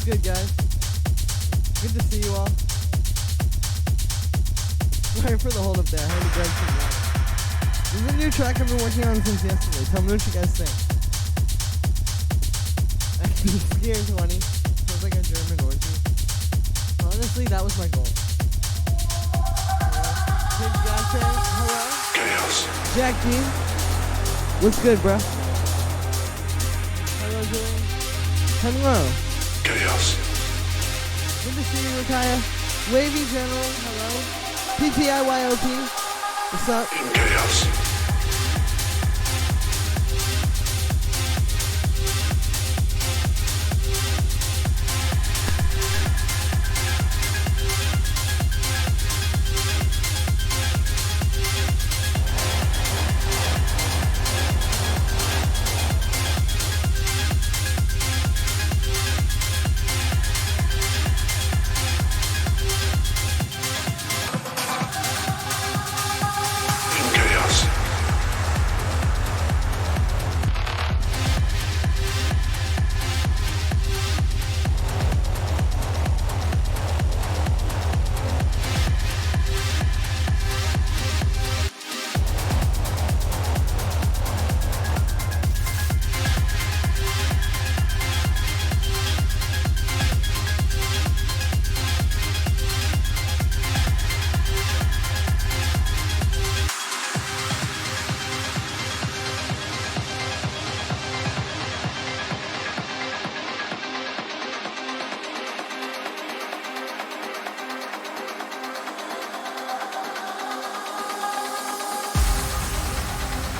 good, guys? Good to see you all. Sorry for the hold up there. I had to grab some water. This is a new track I've been working on since yesterday. Tell me what you guys think. Skier 20. Sounds like a German orgy. Honestly, that was my goal. Kid Gotcha, hello. Chaos. Jack G. What's good, bro? Hello, Julian. Hello. Chaos. Good to see you, Rakaya. Wavy General, hello. PTIYOP. What's up? In chaos.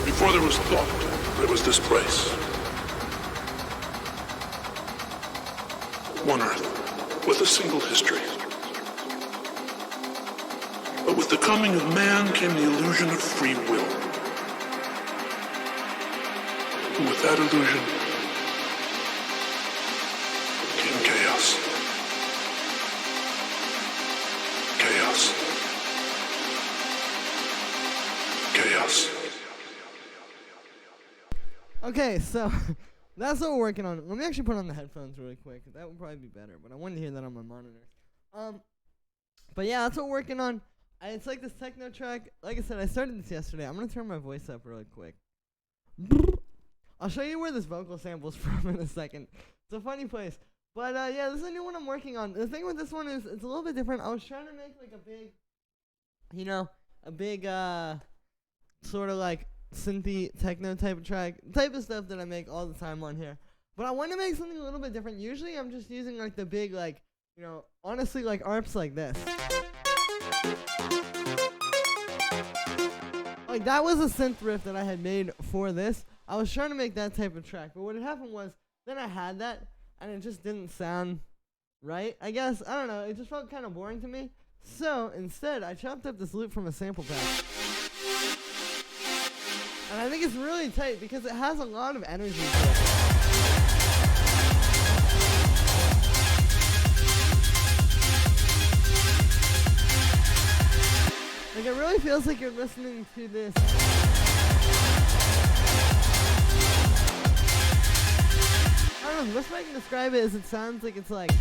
Before there was thought, there was this place. One Earth, with a single history. But with the coming of man came the illusion of free will. And with that illusion came chaos. Chaos. Chaos. Okay, so that's what we're working on. Let me actually put on the headphones really quick. That would probably be better, but I wanted to hear that on my monitor. But yeah, that's what we're working on. It's like this techno track. Like I said, I started this yesterday. I'm going to turn my voice up really quick. I'll show you where this vocal sample's from in a second. It's a funny place. But yeah, this is a new one I'm working on. The thing with this one is it's a little bit different. I was trying to make like a big, you know, a big sort of like synthy techno type of stuff that I make all the time on here. But I want to make something a little bit different. Usually I'm just using like the big like, you know, honestly like ARPs like this. Like that was a synth riff that I had made for this. I was trying to make that type of track, but what had happened was then I had that and it just didn't sound right. I guess, I don't know, it just felt kind of boring to me. So instead I chopped up this loop from a sample pack. And I think it's really tight because it has a lot of energy to it. Like it really feels like you're listening to this. I don't know, the best way I can describe it is it sounds like it's like, it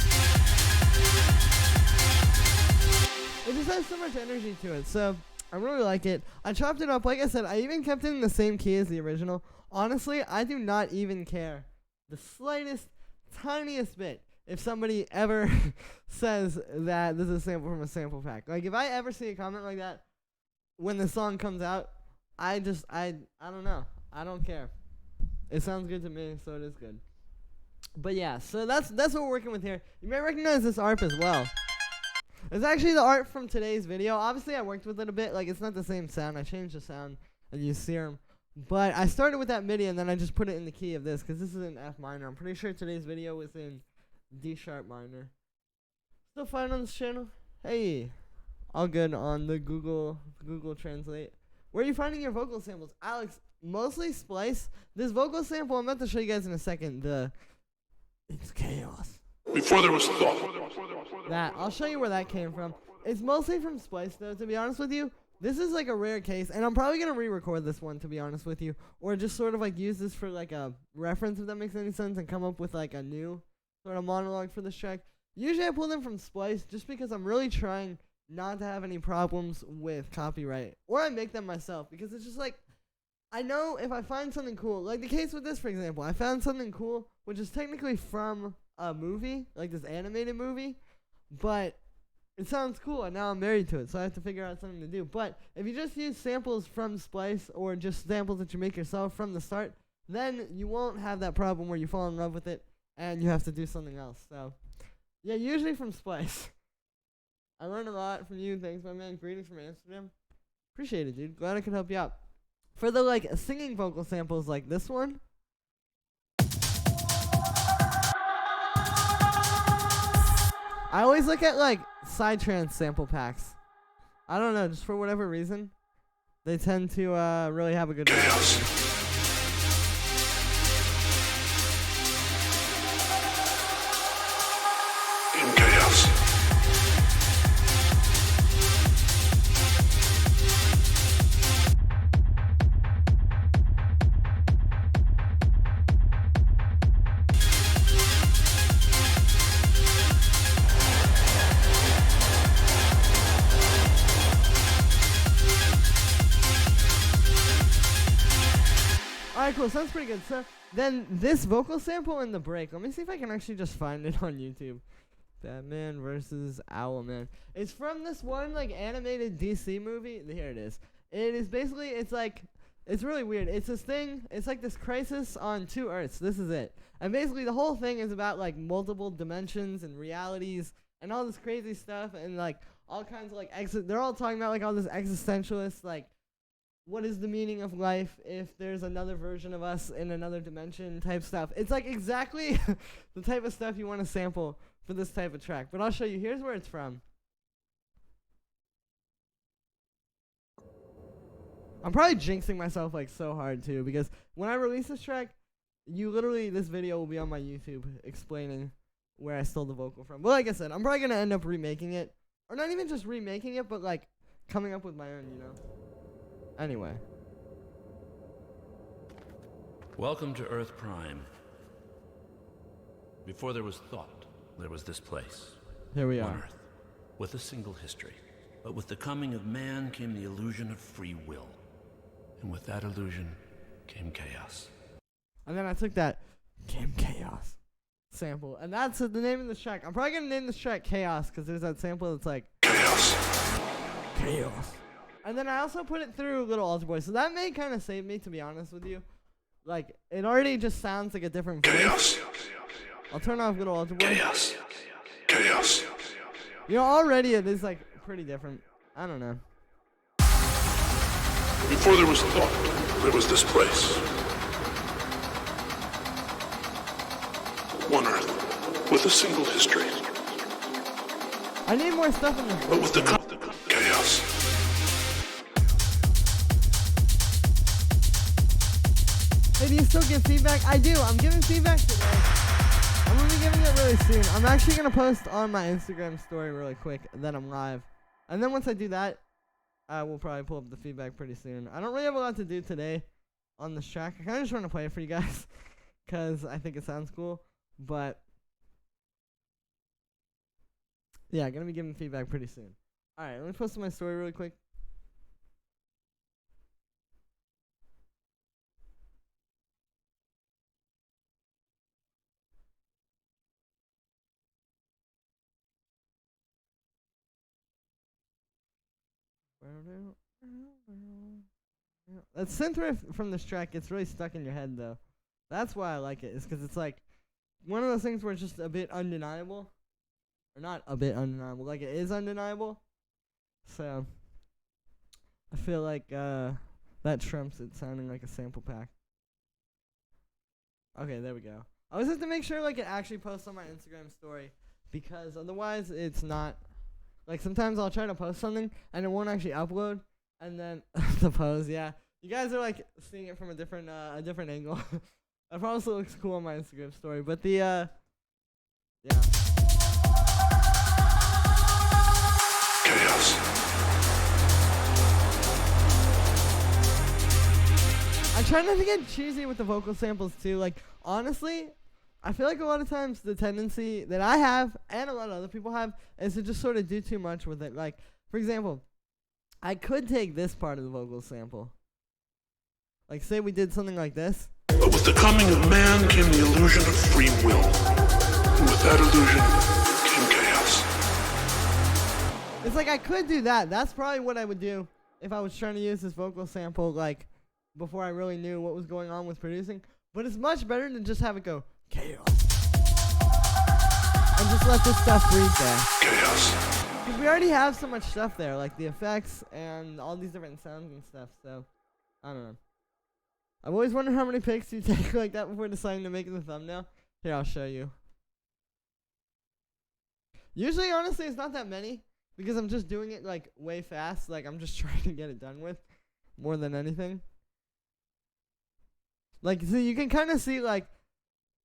just has so much energy to it, so I really like it. I chopped it up, like I said, I even kept it in the same key as the original. Honestly, I do not even care the slightest, tiniest bit if somebody ever says that this is a sample from a sample pack. Like, if I ever see a comment like that when the song comes out, I don't know. I don't care. It sounds good to me, so it is good. But yeah, so that's what we're working with here. You may recognize this ARP as well. It's actually the art from today's video. Obviously, I worked with it a bit. Like, it's not the same sound. I changed the sound and used Serum. But I started with that MIDI, and then I just put it in the key of this, because this is in F minor. I'm pretty sure today's video was in D sharp minor. Still fine on this channel? Hey. All good on the Google Translate. Where are you finding your vocal samples? Alex, mostly Splice. This vocal sample, I'm about to show you guys in a second. It's chaos. Before there was thought. I'll show you where that came from. It's mostly from Splice, though, to be honest with you. This is like a rare case, and I'm probably going to re-record this one, to be honest with you. Or just sort of like use this for like a reference, if that makes any sense, and come up with like a new sort of monologue for this track. Usually I pull them from Splice just because I'm really trying not to have any problems with copyright. Or I make them myself because it's just like, I know if I find something cool, like the case with this, for example, I found something cool, which is technically from a movie, like this animated movie, but it sounds cool, and now I'm married to it, so I have to figure out something to do. But if you just use samples from Splice, or just samples that you make yourself from the start, then you won't have that problem where you fall in love with it, and you have to do something else. So, yeah, usually from Splice. I learned a lot from you. Thanks, my man. Greetings from Amsterdam. Appreciate it, dude. Glad I could help you out. For the, like, singing vocal samples like this one, I always look at, like, Psytrance sample packs. I don't know, just for whatever reason, they tend to really have a good vibe. Alright, cool. Sounds pretty good. So, then this vocal sample in the break, let me see if I can actually just find it on YouTube. Batman versus Owlman. It's from this one, like, animated DC movie. Here it is. It is basically, it's like, it's really weird. It's this thing, it's like this crisis on two Earths. This is it. And basically, the whole thing is about, like, multiple dimensions and realities and all this crazy stuff and, like, all kinds of, like, they're all talking about, like, all this existentialist, like, what is the meaning of life if there's another version of us in another dimension type stuff. It's like exactly the type of stuff you want to sample for this type of track. But I'll show you. Here's where it's from. I'm probably jinxing myself like so hard too, because when I release this track, this video will be on my YouTube explaining where I stole the vocal from. But like I said, I'm probably going to end up remaking it. Or not even just remaking it, but like coming up with my own, you know. Anyway. Welcome to Earth Prime. Before there was thought, there was this place. Here we One are. Earth, with a single history. But with the coming of man came the illusion of free will. And with that illusion came chaos. And then I took that Came Chaos sample. And that's the name of the track. I'm probably going to name this track Chaos because there's that sample that's like Chaos. Chaos. And then I also put it through Little Altar Boy. So that may kind of save me, to be honest with you. Like, it already just sounds like a different voice. Chaos. I'll turn off Little Altar Boy. Chaos. Chaos. You know, already it is, like, pretty different. I don't know. Before there was thought, there was this place. One Earth, with a single history. I need more stuff in this. But with the chaos. Hey, do you still give feedback? I do. I'm giving feedback today. I'm going to be giving it really soon. I'm actually going to post on my Instagram story really quick that I'm live. And then once I do that, I will probably pull up the feedback pretty soon. I don't really have a lot to do today on this track. I kind of just want to play it for you guys because I think it sounds cool. But, yeah, I'm going to be giving feedback pretty soon. All right, let me post on my story really quick. That synth riff from this track gets really stuck in your head, though. That's why I like it, is because it's like one of those things where it's just a bit undeniable. Or not a bit undeniable, like it is undeniable. So, I feel like that trumps it sounding like a sample pack. Okay, there we go. I always have to make sure like it actually posts on my Instagram story, because otherwise it's not. Like, sometimes I'll try to post something, and it won't actually upload, and then the pose, yeah. You guys are, like, seeing it from a different angle. That probably looks cool on my Instagram story, but the, yeah. Chaos. I try not to get cheesy with the vocal samples, too. Like, honestly, I feel like a lot of times the tendency that I have and a lot of other people have is to just sort of do too much with it. Like, for example, I could take this part of the vocal sample. Like, say we did something like this. But with the coming of man came the illusion of free will. And with that illusion came chaos. It's like I could do that. That's probably what I would do if I was trying to use this vocal sample, like, before I really knew what was going on with producing. But it's much better to just have it go, chaos. And just let this stuff breathe there. Chaos. Because we already have so much stuff there, like the effects and all these different sounds and stuff, so, I don't know. I've always wondered how many pics you take like that before deciding to make it the thumbnail. Here, I'll show you. Usually, honestly, it's not that many, because I'm just doing it, like, way fast. Like, I'm just trying to get it done with, more than anything. Like, so you can kind of see, like,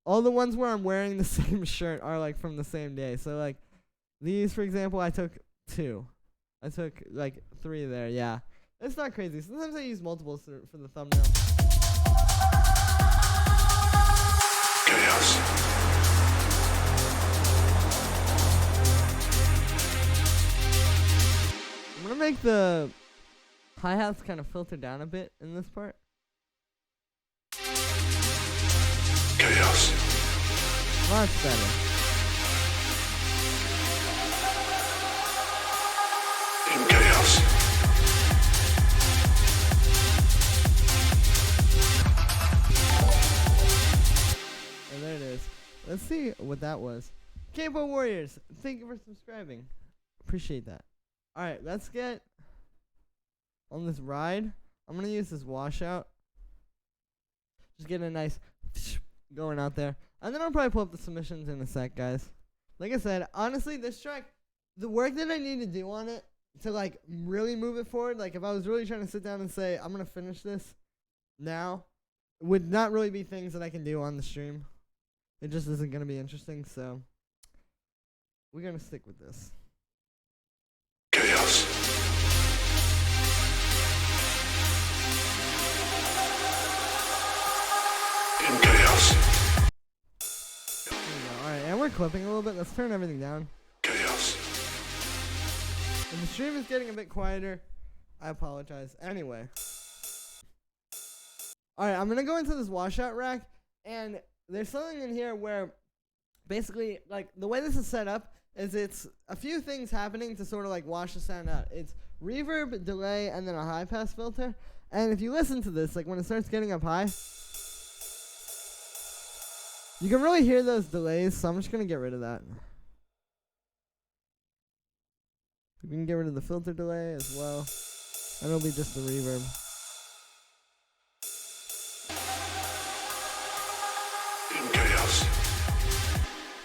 all the ones where I'm wearing the same shirt are, like, from the same day. So, like, these, for example, I took 2. I took, like, 3 there, yeah. It's not crazy. Sometimes I use multiples for the thumbnail. Chaos. I'm going to make the hi-hats kind of filter down a bit in this part. Chaos. Much better. In chaos. And there it is. Let's see what that was. Capo Warriors, thank you for subscribing. Appreciate that. Alright, let's get on this ride. I'm going to use this washout. Just get a nice going out there. And then I'll probably pull up the submissions in a sec, guys. Like I said, honestly, this track, the work that I need to do on it to, like, really move it forward, like, if I was really trying to sit down and say, I'm going to finish this now, would not really be things that I can do on the stream. It just isn't going to be interesting, so we're going to stick with this. Chaos. In chaos. There we go. Alright, and we're clipping a little bit. Let's turn everything down. Chaos. If the stream is getting a bit quieter, I apologize. Anyway. Alright, I'm going to go into this washout rack, and there's something in here where basically, like, the way this is set up is it's a few things happening to sort of, like, wash the sound out. It's reverb, delay, and then a high pass filter. And if you listen to this, like, when it starts getting up high, you can really hear those delays, so I'm just going to get rid of that. We can get rid of the filter delay as well, and it'll be just the reverb. In chaos.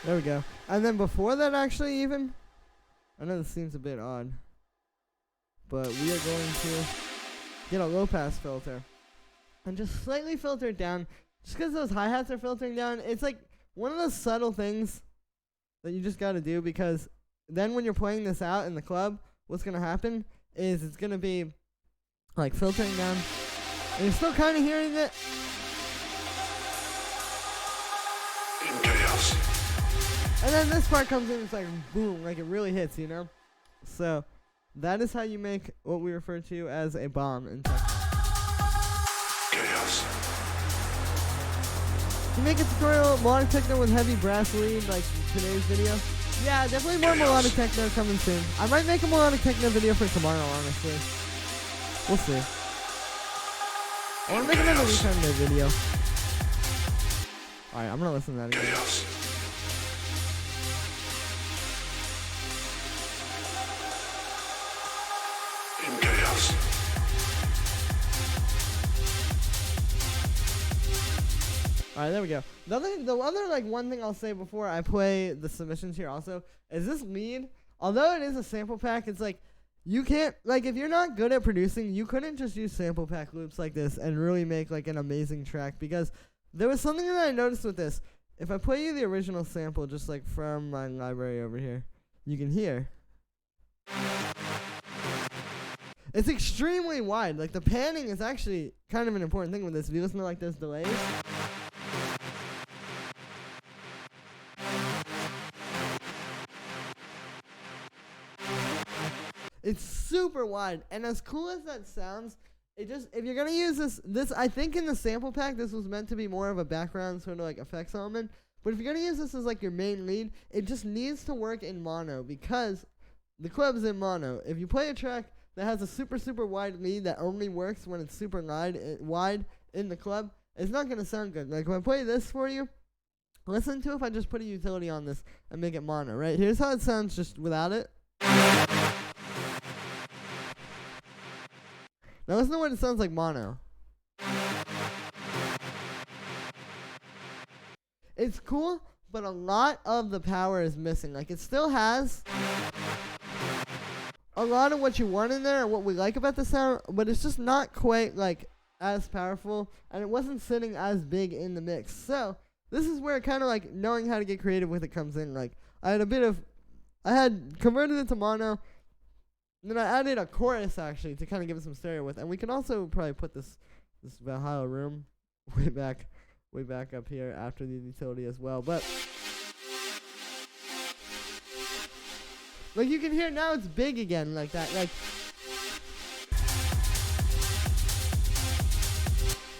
There we go. And then before that, actually, even, I know this seems a bit odd, but we are going to get a low pass filter and just slightly filter it down. Just because those hi-hats are filtering down, it's like one of those subtle things that you just got to do, because then when you're playing this out in the club, what's going to happen is it's going to be like filtering down, and you're still kind of hearing it. In chaos. And then this part comes in, it's like boom, like it really hits, you know? So that is how you make what we refer to as a bomb in techno. Chaos. You make a tutorial melodic techno with heavy brass lead like today's video? Yeah, definitely more melodic techno coming soon. I might make a melodic techno video for tomorrow, honestly. We'll see. I want to make another Weekend Day video. Alright, I'm gonna listen to that again. Chaos. In chaos. Alright, there we go. The other like one thing I'll say before I play the submissions here also is this lead, although it is a sample pack, it's like you can't, like, if you're not good at producing, you couldn't just use sample pack loops like this and really make like an amazing track, because there was something that I noticed with this. If I play you the original sample just like from my library over here, you can hear it's extremely wide. Like the panning is actually kind of an important thing with this. If you listen to like those delays, It's super wide, and as cool as that sounds, it just, if you're gonna use this I think in the sample pack this was meant to be more of a background sort of like effects element. But if you're gonna use this as like your main lead, it just needs to work in mono because the club's in mono. If you play a track that has a super wide lead that only works when it's super wide in the club, it's not gonna sound good. Like when I play this for you, listen to if I just put a utility on this and make it mono. Right, here's how it sounds just without it. Now listen to what it sounds like mono. It's cool, but a lot of the power is missing. Like it still has a lot of what you want in there and what we like about the sound, but it's just not quite like as powerful, and it wasn't sitting as big in the mix. So this is where kind of like knowing how to get creative with it comes in. Like I had converted it to mono. And then I added a chorus actually to kind of give it some stereo with, and we can also probably put this Valhalla room way back up here after the utility as well. But like you can hear now it's big again like that, like,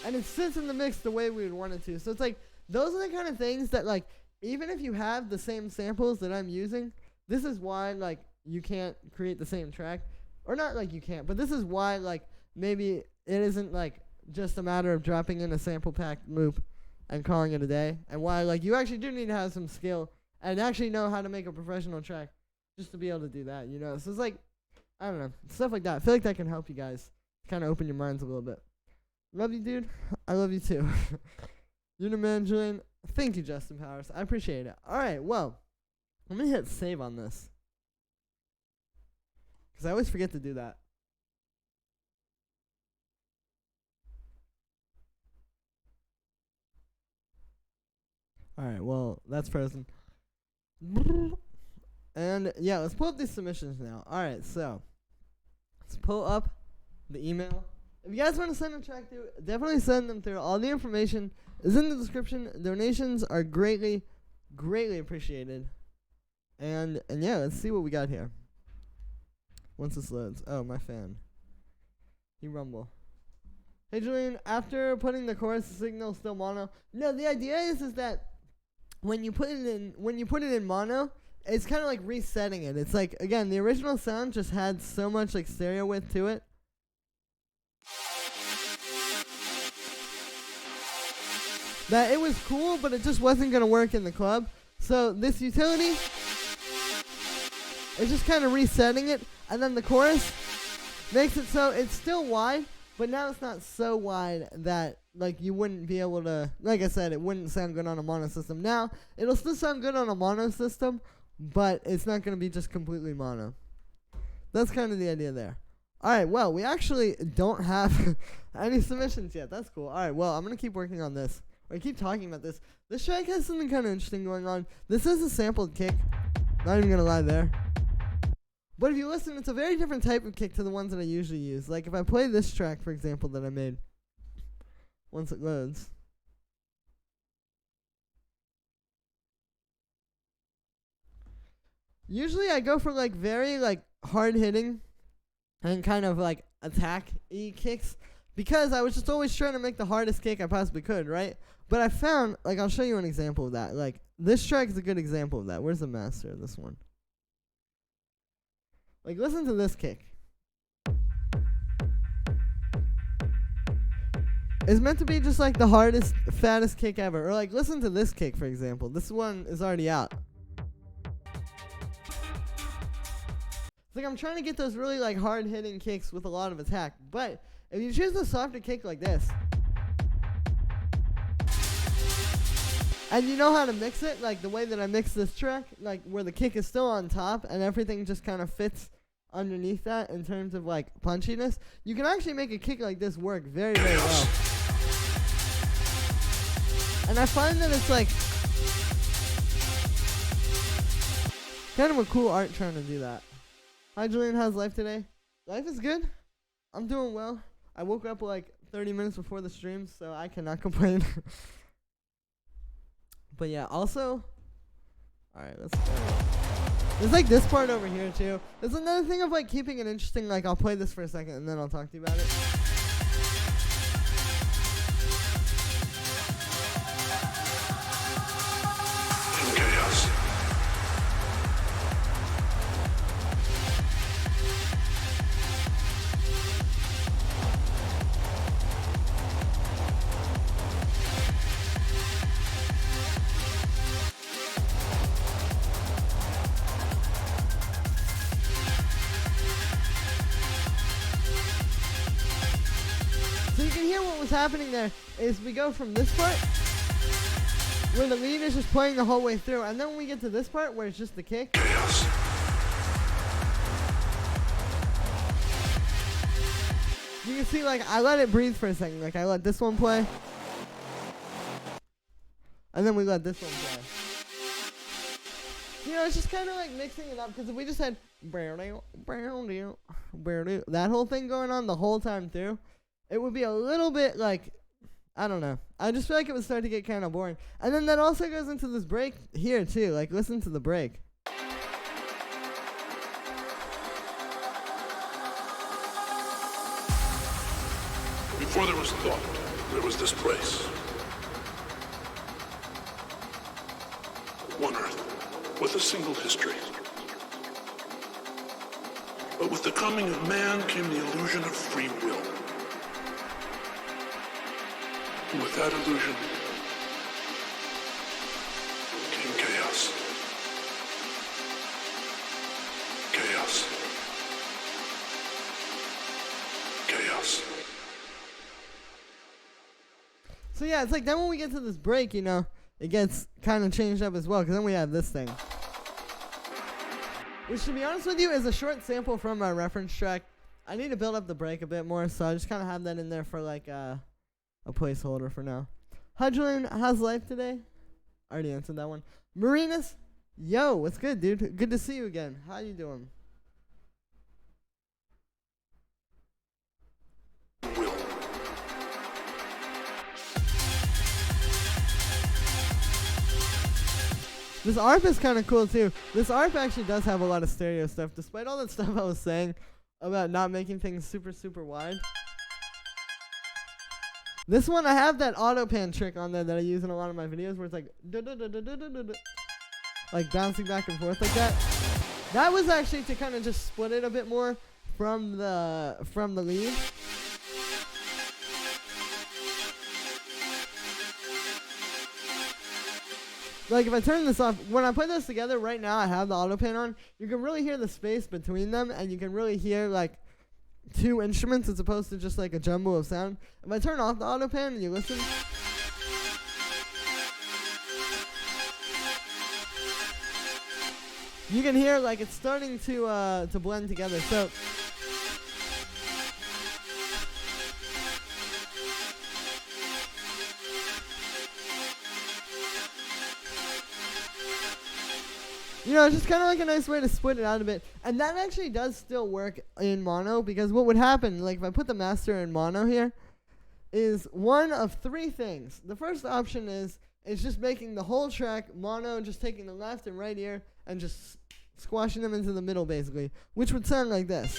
and it sits in the mix the way we would want it to. So it's like those are the kind of things that like even if you have the same samples that I'm using, this is why like you can't create the same track, or not like you can't, but this is why like maybe it isn't like just a matter of dropping in a sample pack loop and calling it a day, and why like you actually do need to have some skill and actually know how to make a professional track just to be able to do that, you know. So it's like, I don't know, stuff like that. I feel like that can help you guys kind of open your minds a little bit. Love you, dude. I love you too. You're the man, Julian. Thank you, Justin Powers. I appreciate it. All right, well, I'm gonna hit save on this, because I always forget to do that. Alright, well, that's frozen. And, yeah, let's pull up these submissions now. Alright, so, let's pull up the email. If you guys want to send a track through, definitely send them through. All the information is in the description. Donations are greatly appreciated. And yeah, let's see what we got here. Once this loads. Oh, my fan. You rumble. Hey, Julian, after putting the chorus, the signal still mono. No, the idea is that when you put it in mono, it's kind of like resetting it. It's like, again, the original sound just had so much like stereo width to it. That it was cool, but it just wasn't going to work in the club. So this utility is just kind of resetting it. And then the chorus makes it so it's still wide, but now it's not so wide that like you wouldn't be able to, like I said, it wouldn't sound good on a mono system. Now, it'll still sound good on a mono system, but it's not going to be just completely mono. That's kind of the idea there. Alright, well, we actually don't have any submissions yet. That's cool. Alright, well, I'm going to keep working on this. Or keep talking about this. This track has something kind of interesting going on. This is a sampled kick. Not even going to lie there. But if you listen, it's a very different type of kick to the ones that I usually use. Like if I play this track, for example, that I made, once it loads. Usually I go for like very like hard hitting and kind of like attack-y kicks, because I was just always trying to make the hardest kick I possibly could, right? But I found, like, I'll show you an example of that. Like, this track is a good example of that. Where's the master of this one? Like, listen to this kick. It's meant to be just, like, the hardest, fattest kick ever. Or, like, listen to this kick, for example. This one is already out. It's like I'm trying to get those really, like, hard-hitting kicks with a lot of attack. But if you choose a softer kick like this, and you know how to mix it, like the way that I mix this track, like where the kick is still on top and everything just kind of fits underneath that in terms of like punchiness, you can actually make a kick like this work very, very well. And I find that it's like kind of a cool art trying to do that. Hi Julian, how's life today? Life is good. I'm doing well. I woke up like 30 minutes before the stream, so I cannot complain. But yeah, also, alright, let's go. There's like this part over here too. There's another thing of like keeping it interesting. Like I'll play this for a second and then I'll talk to you about it. Chaos. So you can hear what was happening there is we go from this part where the lead is just playing the whole way through, and then when we get to this part where it's just the kick, Chaos. you can see like I let it breathe for a second. Like I let this one play, and then we let this one play. You know, it's just kind of like mixing it up, because if we just had that whole thing going on the whole time through, it would be a little bit like, I don't know. I just feel like it would start to get kind of boring. And then that also goes into this break here too. Like listen to the break. Before there was thought, there was this place. One Earth, with a single history. But with the coming of man came the illusion of free will. And with that illusion came chaos. Chaos. Chaos. So yeah, it's like then when we get to this break, you know, it gets kind of changed up as well, because then we have this thing. Which, to be honest with you, is a short sample from our reference track. I need to build up the break a bit more, so I just kind of have that in there for like a placeholder for now. Hudlin, how's life today? I already answered that one. Marinus, yo, what's good, dude? Good to see you again. How you doing? Will. This ARP is kind of cool too. This ARP actually does have a lot of stereo stuff, despite all that stuff I was saying about not making things super, super wide. This one, I have that auto pan trick on there that I use in a lot of my videos where it's like like bouncing back and forth like that. That was actually to kind of just split it a bit more from the lead. Like if I turn this off, when I put this together right now, I have the auto pan on. You can really hear the space between them, and you can really hear like two instruments as opposed to just like a jumble of sound. If I turn off the auto pan and you listen, you can hear like it's starting to blend together. So you know, it's just kind of like a nice way to split it out a bit. And that actually does still work in mono, because what would happen, like if I put the master in mono here, is one of three things. The first option is just making the whole track mono, just taking the left and right ear and just squashing them into the middle basically, which would sound like this.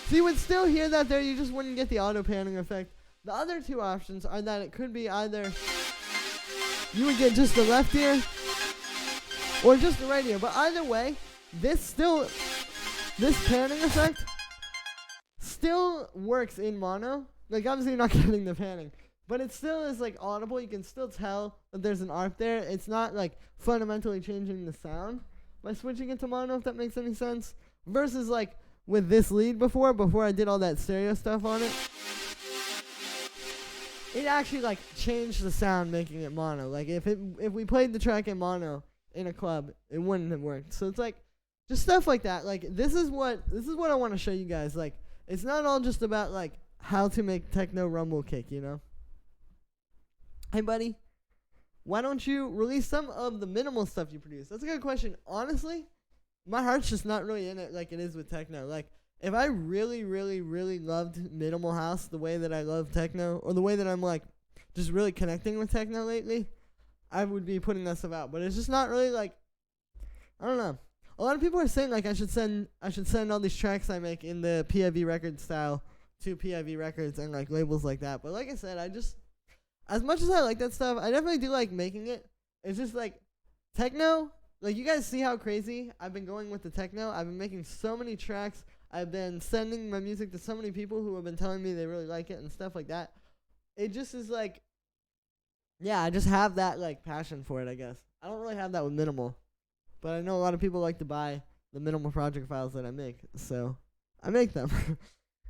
So you would still hear that there, you just wouldn't get the auto panning effect. The other two options are that it could be either you would get just the left ear or just the right ear. But either way, this panning effect still works in mono. Like obviously you're not getting the panning, but it still is like audible. You can still tell that there's an ARP there. It's not like fundamentally changing the sound by switching it to mono, if that makes any sense. Versus like with this lead before I did all that stereo stuff on it. It actually like changed the sound, making it mono. Like if we played the track in mono in a club, it wouldn't have worked. So it's like just stuff like that. Like this is what I want to show you guys. Like it's not all just about like how to make techno rumble kick, you know. Hey buddy, why don't you release some of the minimal stuff you produce? That's a good question. Honestly, my heart's just not really in it like it is with techno. Like if I really, really, really loved minimal house the way that I love techno, or the way that I'm like just really connecting with techno lately, I would be putting that stuff out. But it's just not really like, I don't know. A lot of people are saying like I should send all these tracks I make in the PIV record style to PIV records and like labels like that. But like I said, I just, as much as I like that stuff, I definitely do like making it. It's just like techno. Like, you guys see how crazy I've been going with the techno. I've been making so many tracks. I've been sending my music to so many people who have been telling me they really like it and stuff like that. It just is like, yeah, I just have that like passion for it, I guess. I don't really have that with minimal, but I know a lot of people like to buy the minimal project files that I make, so I make them.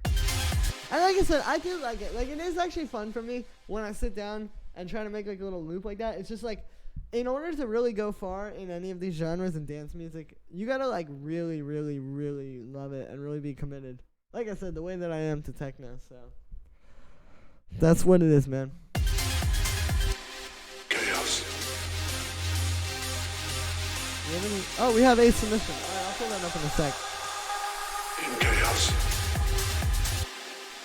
And like I said, I do like it. Like, it is actually fun for me when I sit down and try to make like a little loop like that. It's just like, in order to really go far in any of these genres in dance music, you gotta like really, really, really love it and really be committed. Like I said, the way that I am to techno, so that's what it is, man. Chaos. We have a submission. Alright, I'll pull that up in a sec. In chaos.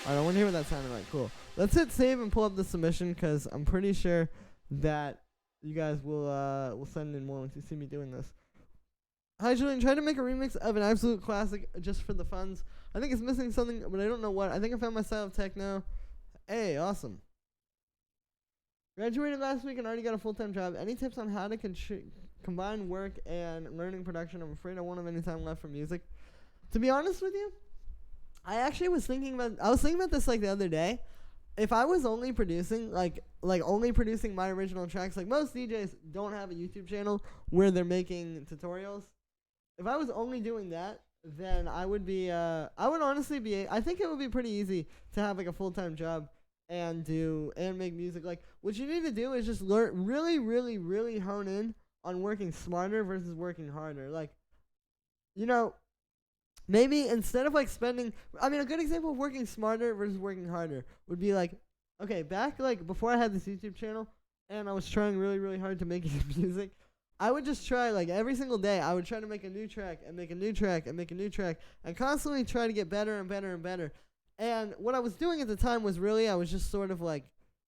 Alright, I want to hear what that sounded like. Cool. Let's hit save and pull up the submission, because I'm pretty sure that you guys will send in more once you see me doing this. Hi, Julian. Trying to make a remix of an absolute classic just for the funds. I think it's missing something, but I don't know what. I think I found my style of techno. Hey, awesome. Graduated last week and already got a full-time job. Any tips on how to combine work and learning production? I'm afraid I won't have any time left for music. To be honest with you, I actually was thinking about this like the other day. If I was only producing like only producing my original tracks, like most DJs don't have a YouTube channel where they're making tutorials. If I was only doing that, then I would honestly be, I think it would be pretty easy to have like a full-time job and make music. Like, what you need to do is just really, really, really hone in on working smarter versus working harder. Like, you know, maybe instead of like a good example of working smarter versus working harder would be like, okay, back like before I had this YouTube channel and I was trying really, really hard to make music, I would just try like every single day. I would try to make a new track and make a new track and make a new track and constantly try to get better and better and better. And what I was doing at the time was really, I was just sort of like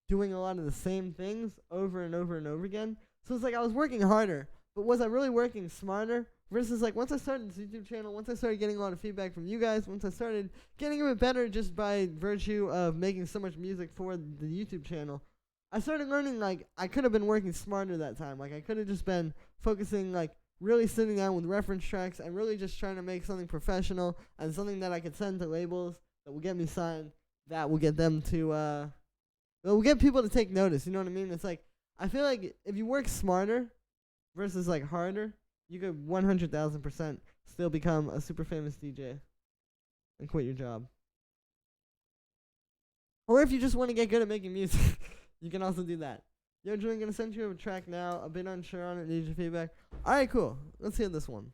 doing a lot of the same things over and over and over again. So it's like I was working harder, but was I really working smarter? Versus like once I started this YouTube channel, once I started getting a lot of feedback from you guys, once I started getting a bit better just by virtue of making so much music for the YouTube channel, I started learning like I could have been working smarter that time. Like I could have just been focusing, like really sitting down with reference tracks and really just trying to make something professional and something that I could send to labels that will get me signed, that will get them to, that will get people to take notice. You know what I mean? It's like, I feel like if you work smarter versus like harder, you could 100,000% still become a super famous DJ and quit your job. Or if you just want to get good at making music, you can also do that. Yo, Julian, gonna send you a track now. A bit unsure on it. Need your feedback. All right, cool. Let's hear this one.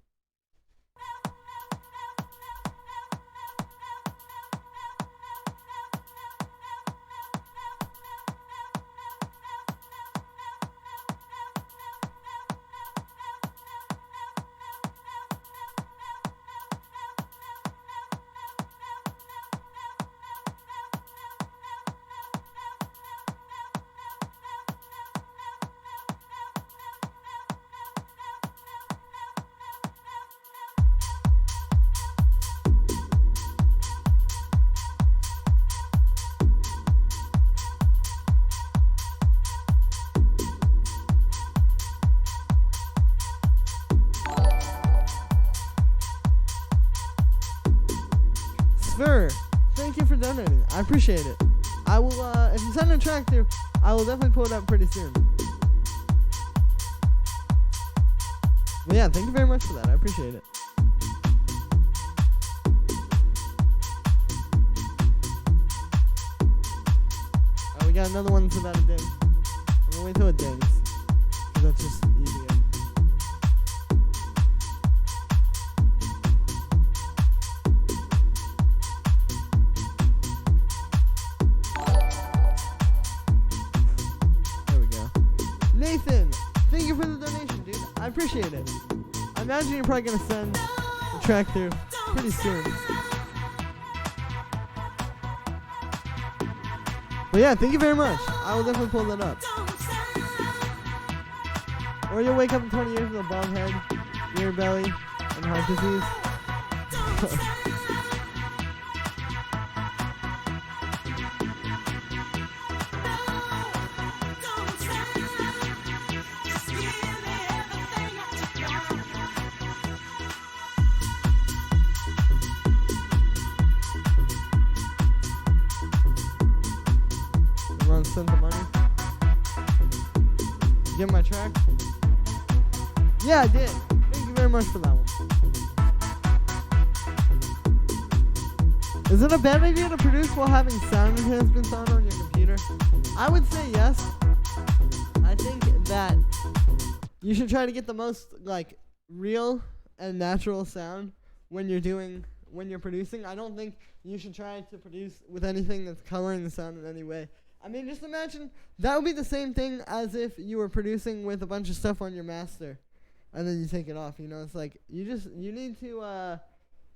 Sir, thank you for donating. I appreciate it. I will, if you send a track through, I will definitely pull it up pretty soon. But yeah, thank you very much for that. I appreciate it. We got another one that's about a ding. I'm gonna wait till it dings, because that's just easier. Nathan, thank you for the donation, dude. I appreciate it. I imagine you're probably going to send the track through pretty soon. But yeah, thank you very much. I will definitely pull that up. Or you'll wake up in 20 years with a bald head, ear belly, and heart disease. Everyone send the money. Get my track? Yeah, I did. Thank you very much for that one. Is it a bad idea to produce while having sound enhancements on your computer? I would say yes. I think that you should try to get the most like real and natural sound when you're producing. I don't think you should try to produce with anything that's coloring the sound in any way. I mean, just imagine that would be the same thing as if you were producing with a bunch of stuff on your master, and then you take it off. You know, it's like you need to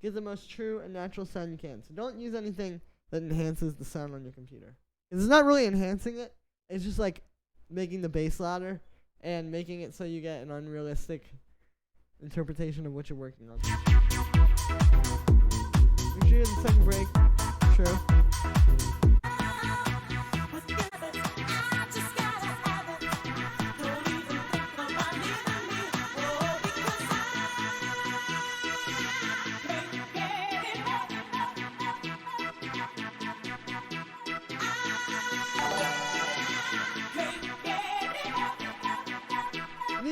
get the most true and natural sound you can. So don't use anything that enhances the sound on your computer. It's not really enhancing it. It's just like making the bass louder and making it so you get an unrealistic interpretation of what you're working on. Make sure you have the second break. True.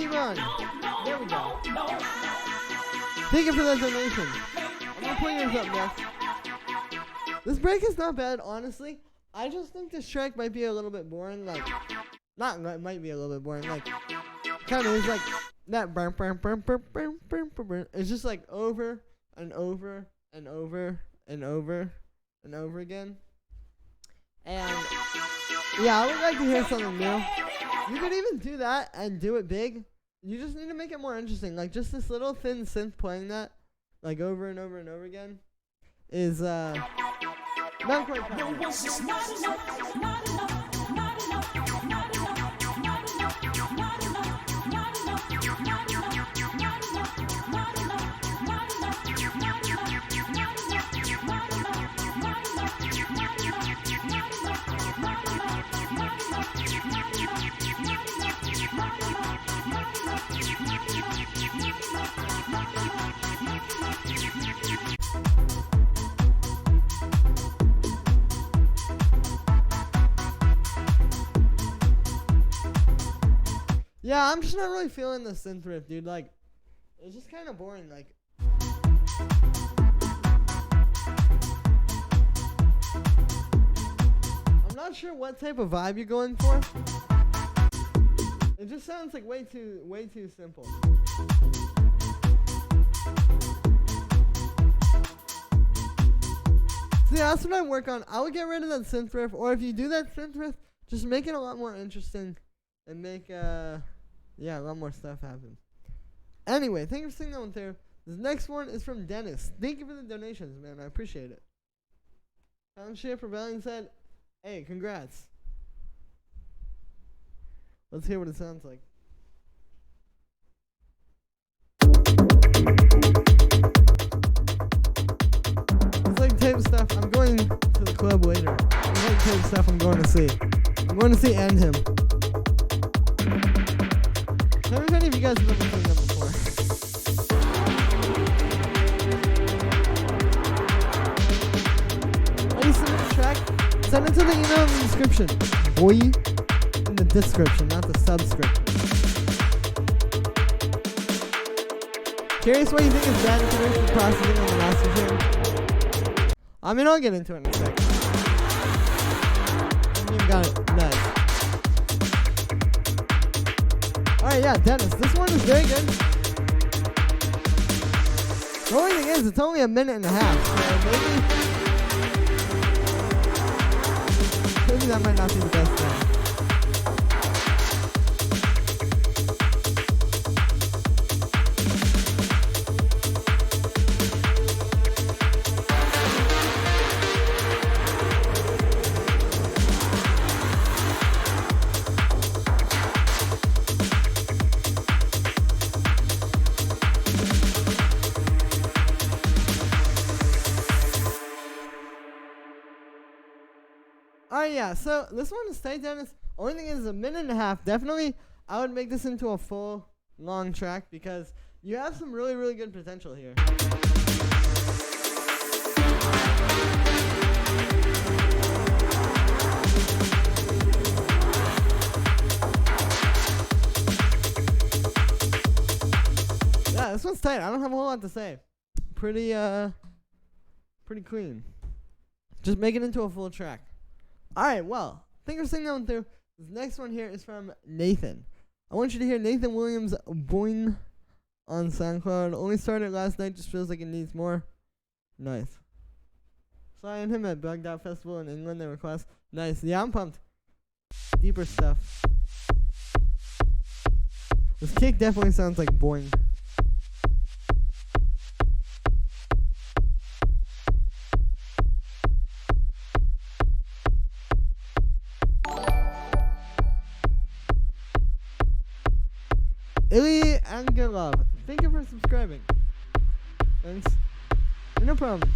Run. There we go. Thank you for that donation. I'm gonna put yours up next. This break is not bad, honestly. I just think this track might be a little bit boring. Like, it might be a little bit boring. Like, kind of is like that. It's just like over and over and over and over and over again. And yeah, I would like to hear something new. You could even do that and do it big. You just need to make it more interesting. Like, just this little thin synth playing that, like, over and over and over again, is, not quite popular. Yeah, I'm just not really feeling the synth riff, dude. Like, it's just kind of boring. Like, I'm not sure what type of vibe you're going for. It just sounds like way too simple. See, that's what I work on. I would get rid of that synth riff, or if you do that synth riff, just make it a lot more interesting and make a lot more stuff happen. Anyway, thank you for seeing that one through. This next one is from Dennis. Thank you for the donations, man. I appreciate it. Township Rebellion said, hey, congrats. Let's hear what it sounds like. It's like tape stuff. I'm going to the club later. It's like tape stuff I'm going to see. I'm going to see And Him. Tell me if any of you guys have ever seen them before. Are you sending a track? Send it to the email in the description. Boy. In the description, not the subscription. Curious what you think is bad information processing on the master chain? I mean, I'll get into it in a second. I haven't even got it. Nice. Alright, yeah, Dennis, this one is very good. The only thing is, it's only a minute and a half, so maybe that might not be the best thing. Alright, yeah, so this one is tight, Dennis. Only thing is a minute and a half. Definitely, I would make this into a full, long track because you have some really, really good potential here. Yeah, this one's tight. I don't have a whole lot to say. Pretty clean. Just make it into a full track. Alright, well, thank you for singing on through. This next one here is from Nathan. I want you to hear Nathan Williams' Boing on SoundCloud. Only started last night, just feels like it needs more. Nice. Saw him at Bugged Out Festival in England. They were class. Nice. Yeah, I'm pumped. Deeper stuff. This kick definitely sounds like Boing. Illy Angelov, thank you for subscribing. Thanks. No problem.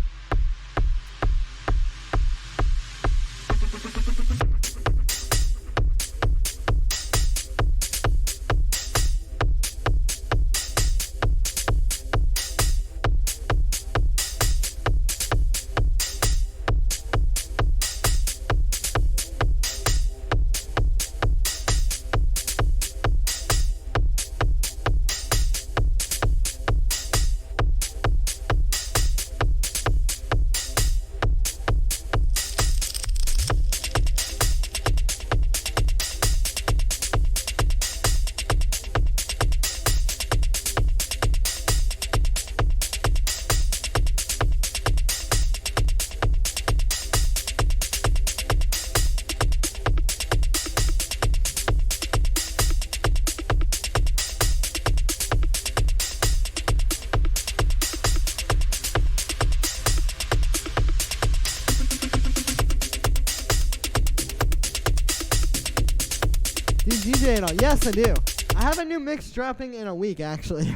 Do you DJ at all? Yes, I do. I have a new mix dropping in a week, actually.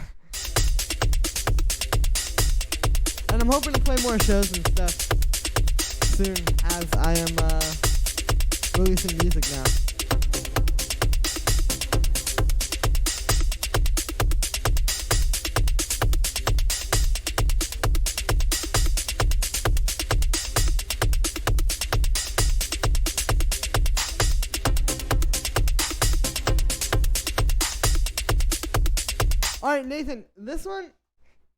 And I'm hoping to play more shows and stuff soon as I am releasing music now. Alright, Nathan, this one,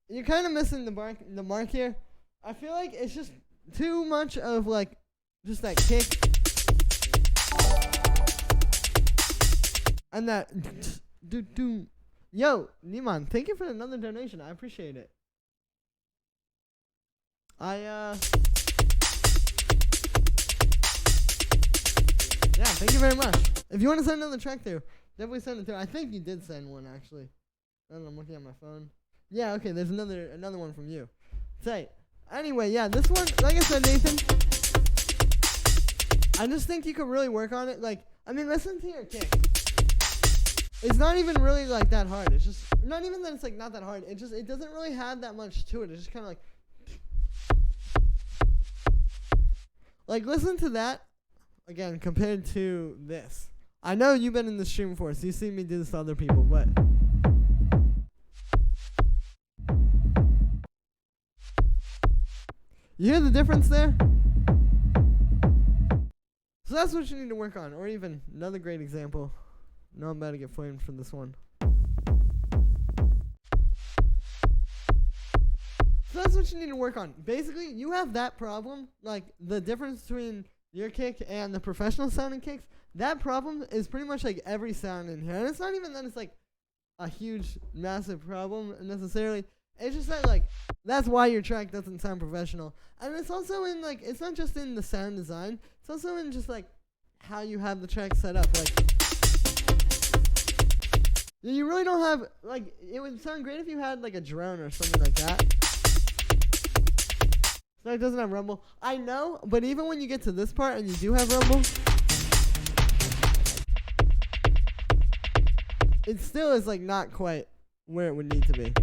you're kind of missing the mark here. I feel like it's just too much of, like, just that kick. And that do. Yo, Niman, thank you for another donation. I appreciate it. Yeah, thank you very much. If you want to send another track through, definitely send it through. I think you did send one, actually. I don't know, I'm looking at my phone. Yeah, okay, there's another one from you. Say, anyway, yeah, this one, like I said, Nathan, I just think you could really work on it. Like, I mean, listen to your kick. It's not even really, like, that hard. It's just, not even that it's, like, not that hard. It doesn't really have that much to it. It's just kind of like, listen to that, again, compared to this. I know you've been in the stream before, so you've seen me do this to other people, but you hear the difference there? So that's what you need to work on. Or even another great example. No, I'm about to get flamed for this one. So that's what you need to work on. Basically, you have that problem. Like, the difference between your kick and the professional sounding kicks. That problem is pretty much like every sound in here. And it's not even that it's like a huge, massive problem necessarily. It's just that, like, that's why your track doesn't sound professional. And it's also in, like, it's not just in the sound design. It's also in just, like, how you have the track set up. Like, you really don't have, like, it would sound great if you had, like, a drone or something like that. So it doesn't have rumble. I know, but even when you get to this part and you do have rumble, it still is, like, not quite where it would need to be.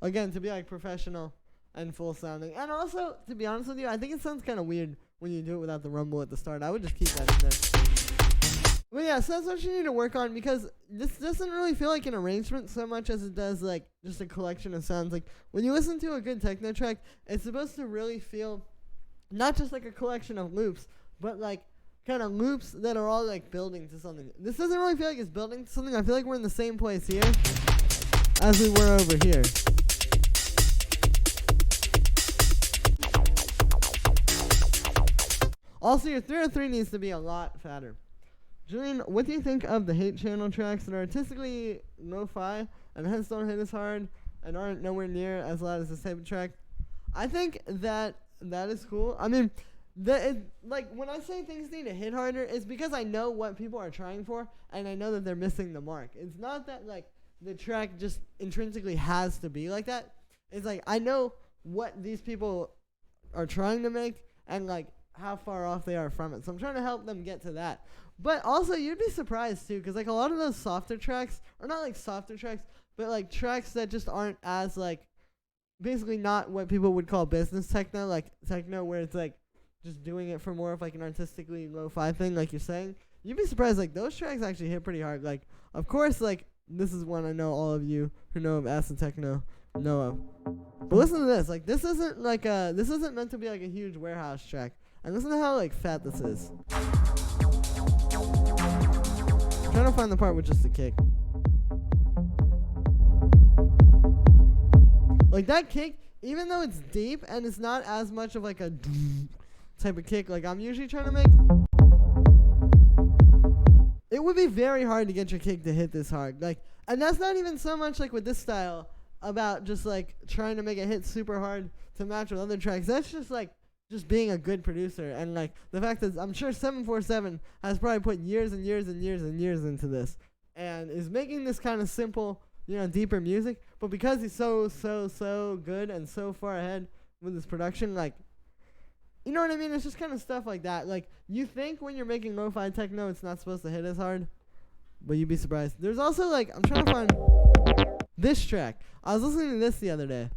Again, to be like professional, and full sounding. And also, to be honest with you, I think it sounds kind of weird when you do it without the rumble at the start. I would just keep that in there. But yeah, so that's what you need to work on, because this doesn't really feel like an arrangement so much as it does like just a collection of sounds. Like when you listen to a good techno track, it's supposed to really feel not just like a collection of loops, but like kind of loops that are all like building to something. This doesn't really feel like it's building to something. I feel like we're in the same place here as we were over here. Also, your 303 needs to be a lot fatter. Julian, what do you think of the hate channel tracks that are artistically lo-fi and hence don't hit as hard and aren't nowhere near as loud as this type of track? I think that is cool. I mean, like when I say things need to hit harder, it's because I know what people are trying for, and I know that they're missing the mark. It's not that like the track just intrinsically has to be like that. It's like I know what these people are trying to make and like how far off they are from it. So I'm trying to help them get to that. But also, you'd be surprised too, because like a lot of those softer tracks, or not like softer tracks, but like tracks that just aren't as like basically not what people would call business techno, like techno where it's like just doing it for more of like an artistically lo-fi thing, like you're saying. You'd be surprised, like those tracks actually hit pretty hard. Like, of course, like this is one I know all of you who know of acid techno know of. But listen to this. Like this isn't meant to be like a huge warehouse track. And listen to how like fat this is. I'm trying to find the part with just the kick. Like that kick, even though it's deep and it's not as much of like a type of kick like I'm usually trying to make, it would be very hard to get your kick to hit this hard. Like, and that's not even so much like with this style about just like trying to make it hit super hard to match with other tracks. That's just like just being a good producer, and like the fact that I'm sure 747 has probably put years and years and years and years into this and is making this kind of simple, you know, deeper music. But because he's so good and so far ahead with his production, like, you know what I mean? It's just kind of stuff like that. Like, you think when you're making lo-fi techno it's not supposed to hit as hard, but you'd be surprised. There's also like, I'm trying to find this track. I was listening to this the other day.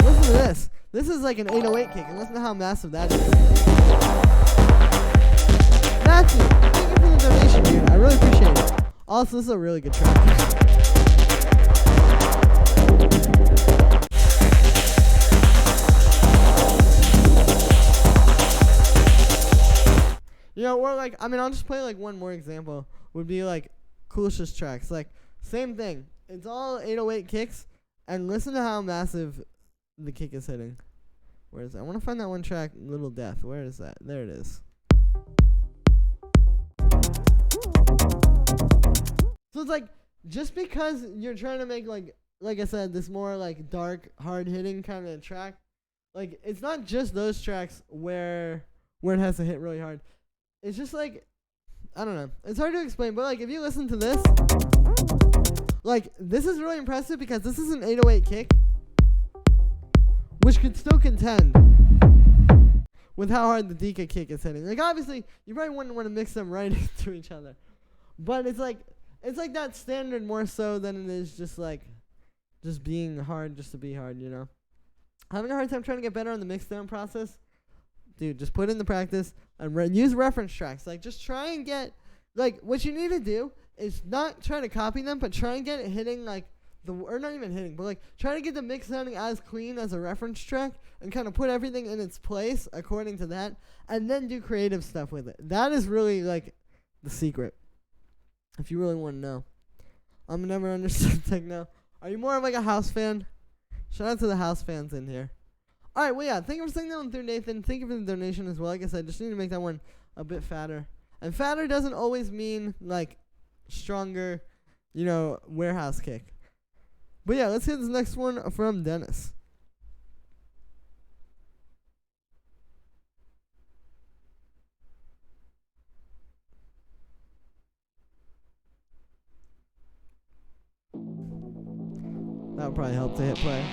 Listen to this. This is like an 808 kick, and listen to how massive that is. Matthew, thank you for the donation, dude. I really appreciate it. Also, this is a really good track. You know, or like, I mean, I'll just play like one more example. Would be like Kulish's tracks. Like, same thing. It's all 808 kicks, and listen to how massive the kick is hitting. Where is it? I want to find that one track, Little Death. Where is that? There it is. So it's like, just because you're trying to make like I said, this more like dark, hard hitting kind of track, like it's not just those tracks where it has to hit really hard. It's just like, I don't know. It's hard to explain, but like if you listen to this, like this is really impressive because this is an 808 kick, which could still contend with how hard the Dika kick is hitting. Like obviously, you probably wouldn't want to mix them right into each other, but it's like that standard more so than it is just like just being hard just to be hard, you know. Having a hard time trying to get better on the mixdown process, dude. Just put in the practice and use reference tracks. Like just try and get like what you need to do is not try to copy them, but try and get it hitting like. Or not even hitting, but like try to get the mix sounding as clean as a reference track and kind of put everything in its place according to that, and then do creative stuff with it. That is really like the secret, if you really want to know. I'm never understood techno. Are you more of like a house fan? Shout out to the house fans in here. All right, well yeah, thank you for saying that one through, Nathan. Thank you for the donation as well. Like I said, just need to make that one a bit fatter, and fatter doesn't always mean like stronger, you know, warehouse kick. But yeah, let's hit this next one from Dennis. That would probably help to hit play.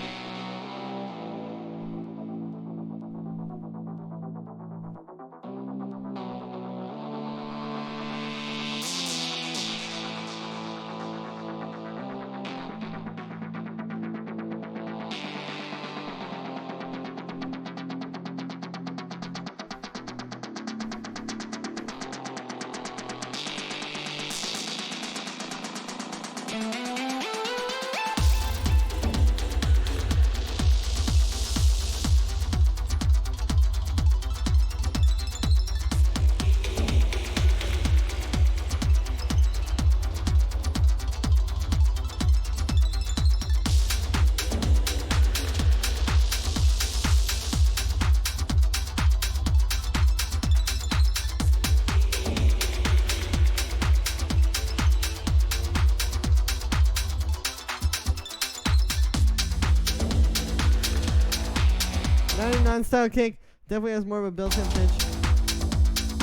909 style kick. Definitely has more of a built-in pitch.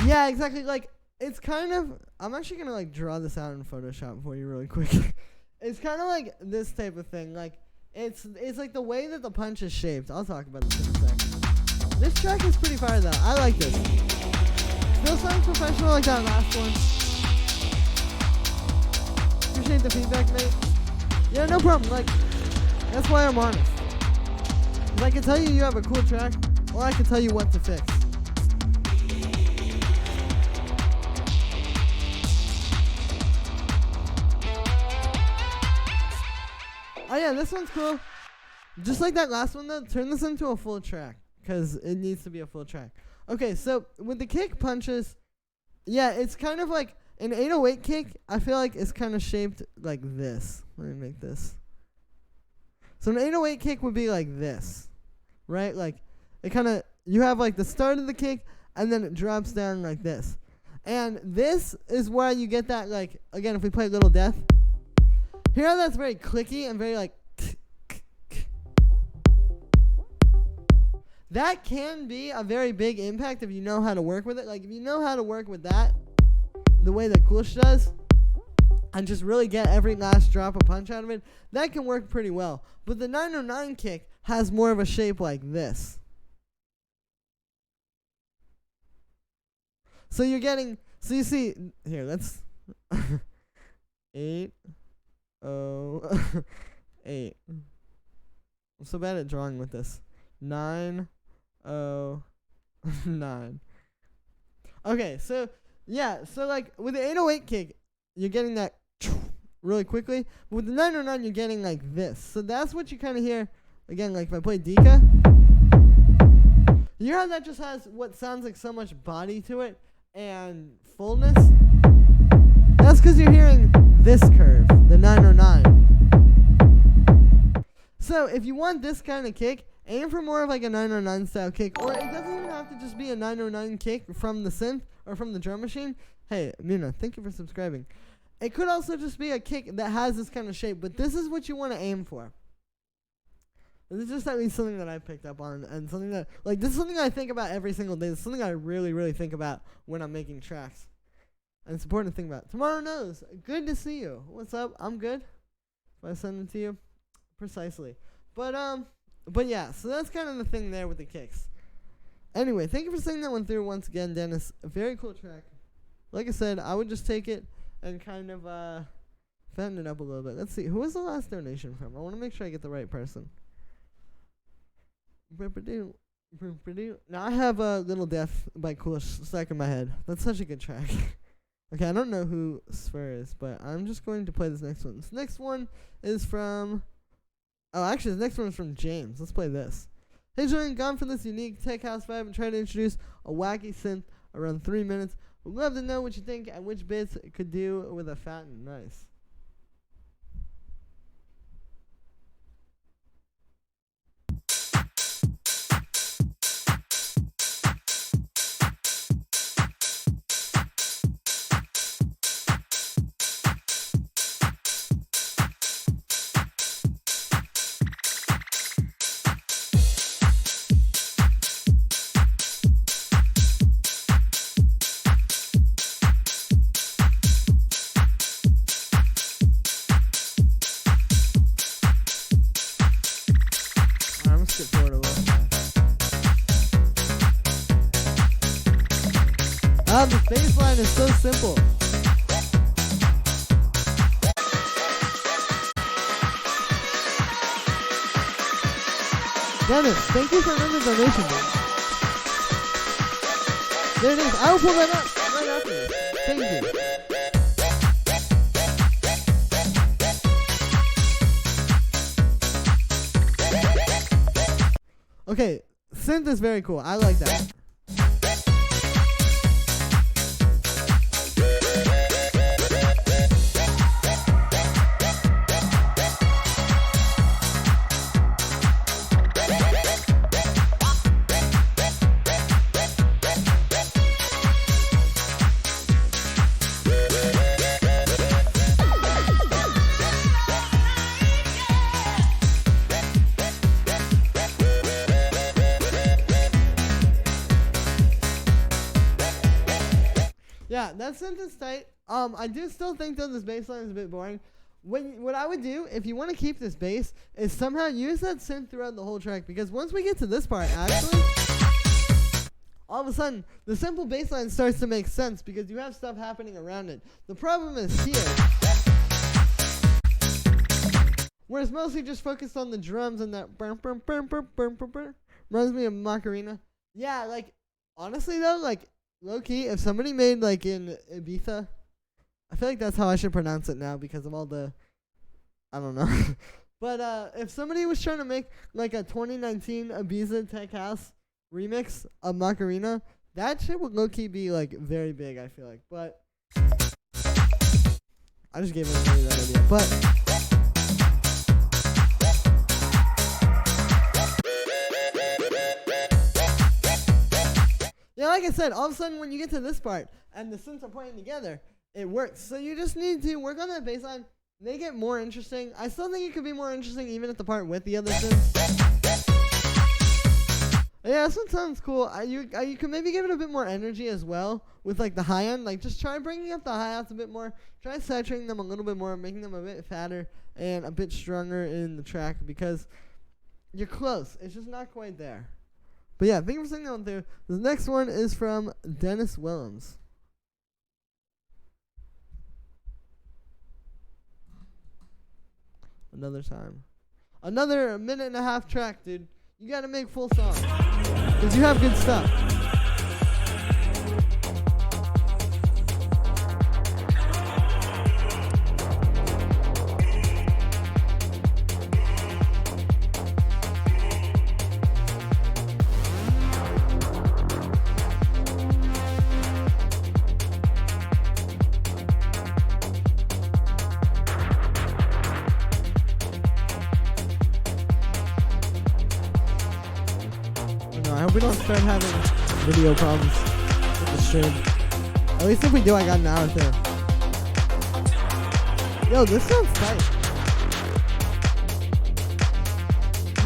Yeah, exactly. Like, it's kind of, I'm actually going to like draw this out in Photoshop for you really quick. It's kind of like this type of thing. Like, it's like the way that the punch is shaped. I'll talk about this in a sec. This track is pretty fire though. I like this. Still sounds professional like that last one. Appreciate the feedback, mate. Yeah, no problem. Like, that's why I'm honest. If I can tell you have a cool track, or I can tell you what to fix. Oh yeah, this one's cool. Just like that last one though, turn this into a full track, because it needs to be a full track. Okay, so with the kick punches, yeah, it's kind of like an 808 kick. I feel like it's kind of shaped like this. Let me make this. So an 808 kick would be like this, right? Like, it kind of, you have like the start of the kick, and then it drops down like this. And this is where you get that, like, again, if we play Little Death, hear how that's very clicky and very like, that can be a very big impact if you know how to work with it. Like, if you know how to work with that, the way that Kush does, and just really get every last drop of punch out of it, that can work pretty well. But the 909 kick has more of a shape like this. So you're getting, so you see, here, let's, 8, 0, 8. I'm so bad at drawing with this. 9, 0, 9. Okay, so, yeah, so like, with the 808 kick, you're getting that really quickly. But with the 909, you're getting like this. So that's what you kind of hear. Again, like if I play Dika, you hear how that just has what sounds like so much body to it and fullness? That's because you're hearing this curve, the 909. So if you want this kind of kick, aim for more of like a 909 style kick. Or it doesn't even have to just be a 909 kick from the synth or from the drum machine. Hey, Muna, thank you for subscribing. It could also just be a kick that has this kind of shape, but this is what you want to aim for. This is just at least something that I picked up on, and something that, like, this is something I think about every single day. This is something I really, really think about when I'm making tracks. And it's important to think about. Tomorrow Knows, good to see you. What's up? I'm good. If I send it to you, precisely. But yeah, so that's kind of the thing there with the kicks. Anyway, thank you for singing that one through once again, Dennis. A very cool track. Like I said, I would just take it and kind of fatten it up a little bit. Let's see. Who was the last donation from? I want to make sure I get the right person. Now I have Little Death by Kush stuck in my head. That's such a good track. Okay, I don't know who Sphere is, but I'm just going to play this next one. This next one is from... Oh, actually, this next one is from James. Let's play this. Hey, Julian, gone for this unique tech house vibe and trying to introduce a wacky synth around 3 minutes. Would love to know what you think and which bits it could do with a fatten. Nice. The bass line is so simple. Dennis, thank you for another donation, man. There it is. I will pull that up right after this. Thank you. Okay, synth is very cool. I like that. that synth is tight. I do still think though this bass line is a bit boring. What I would do if you want to keep this bass is somehow use that synth throughout the whole track, because once we get to this part, actually, all of a sudden the simple bass line starts to make sense because you have stuff happening around it. The problem is here, where it's mostly just focused on the drums and that reminds me of Macarena. Yeah, like honestly though, like low key, if somebody made like in Ibiza, I feel like that's how I should pronounce it now because of all the, I don't know. But if somebody was trying to make like a 2019 Ibiza Tech House remix of Macarena, that shit would low key be like very big, I feel like. But I just gave everybody that idea. But yeah, like I said, all of a sudden when you get to this part and the synths are playing together, it works. So you just need to work on that bass line, make it more interesting. I still think it could be more interesting even at the part with the other synths. Yeah, this one sounds cool. You could maybe give it a bit more energy as well with like the high end. Like just try bringing up the hi-hats a bit more. Try saturating them a little bit more, making them a bit fatter and a bit stronger in the track because you're close. It's just not quite there. But yeah, thank you for sitting down there. The next one is from Dennis Willems. Another time. Another minute and a half track, dude. You gotta make full songs. Because you have good stuff. I hope we don't start having video problems with the stream. At least if we do, I got an hour through. Yo, this sounds tight.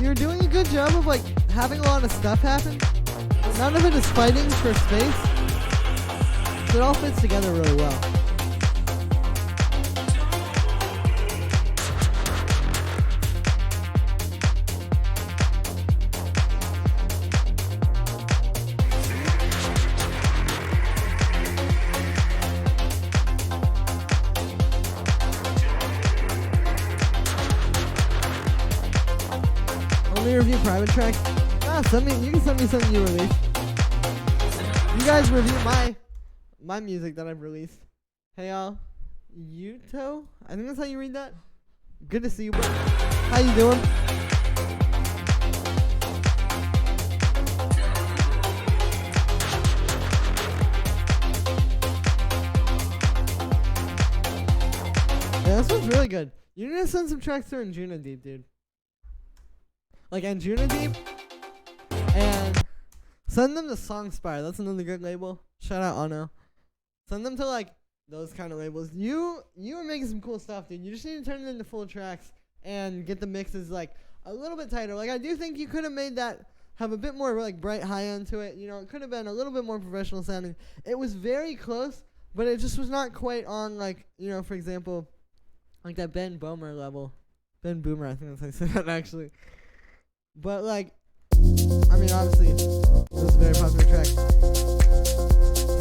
You're doing a good job of like having a lot of stuff happen. But none of it is fighting for space. So it all fits together really well. Review private track. You can send me something you released. You guys review my music that I've released. Hey y'all, Yuto, I think that's how you read that. Good to see you, bro. How you doing? Yeah, this one's really good. You need to send some tracks to Anjuna Deep, dude. Like Anjuna Deep, and send them to Songspire. That's another good label. Shout out Ano. Send them to like those kind of labels. You are making some cool stuff, dude. You just need to turn it into full tracks and get the mixes like a little bit tighter. Like I do think you could have made that have a bit more like bright high end to it. You know, it could have been a little bit more professional sounding. It was very close, but it just was not quite on like, you know, for example, like that Ben Boomer level. Ben Boomer, I think that's how I said that actually. But like, I mean, obviously, this is a very popular track.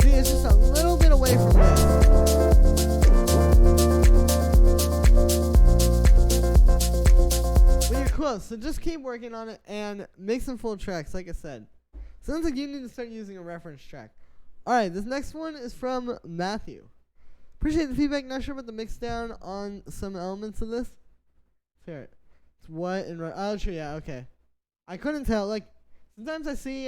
See, it's just a little bit away from this. But you're close, so just keep working on it and make some full tracks, like I said. Sounds like you need to start using a reference track. Alright, this next one is from Matthew. Appreciate the feedback, not sure about the mix down on some elements of this. Fair. It's what and oh, true, yeah, okay. I couldn't tell, like, sometimes I see,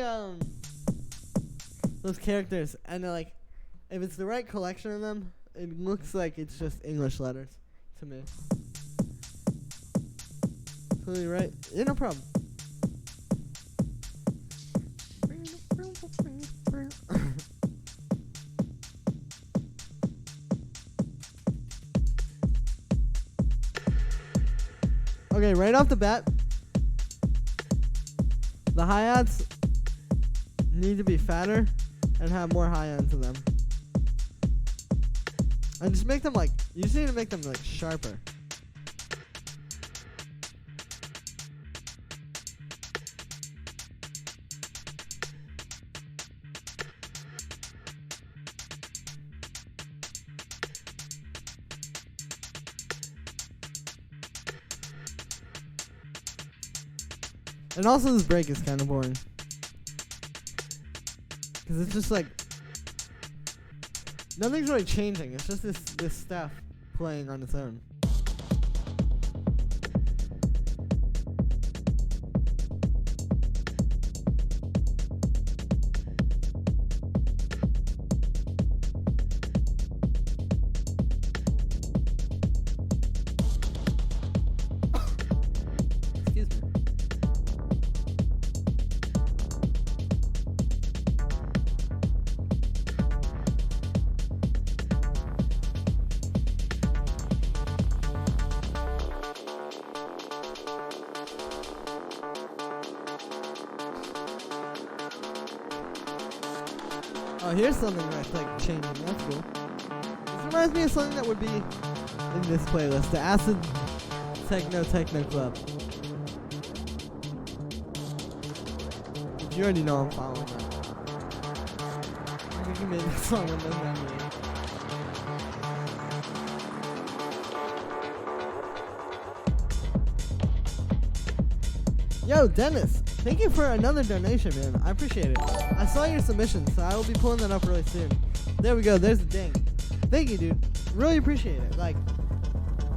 those characters, and they're like, if it's the right collection of them, it looks like it's just English letters to me. Totally right. Yeah, no problem. Okay, right off the bat, the hi-hats need to be fatter and have more high end to them. And just make them like, you just need to make them like sharper. And also this break is kind of boring. Because it's just like, nothing's really changing. It's just this stuff playing on its own. Excuse me. Oh, here's something that's like changing. That's cool. This reminds me of something that would be in this playlist, the Acid Techno Club. You already know I'm following that. I think you made that song with them memory. Yo, Dennis, thank you for another donation, man. I appreciate it. I saw your submission, so I will be pulling that up really soon. There we go. There's the ding. Thank you, dude. Really appreciate it. Like,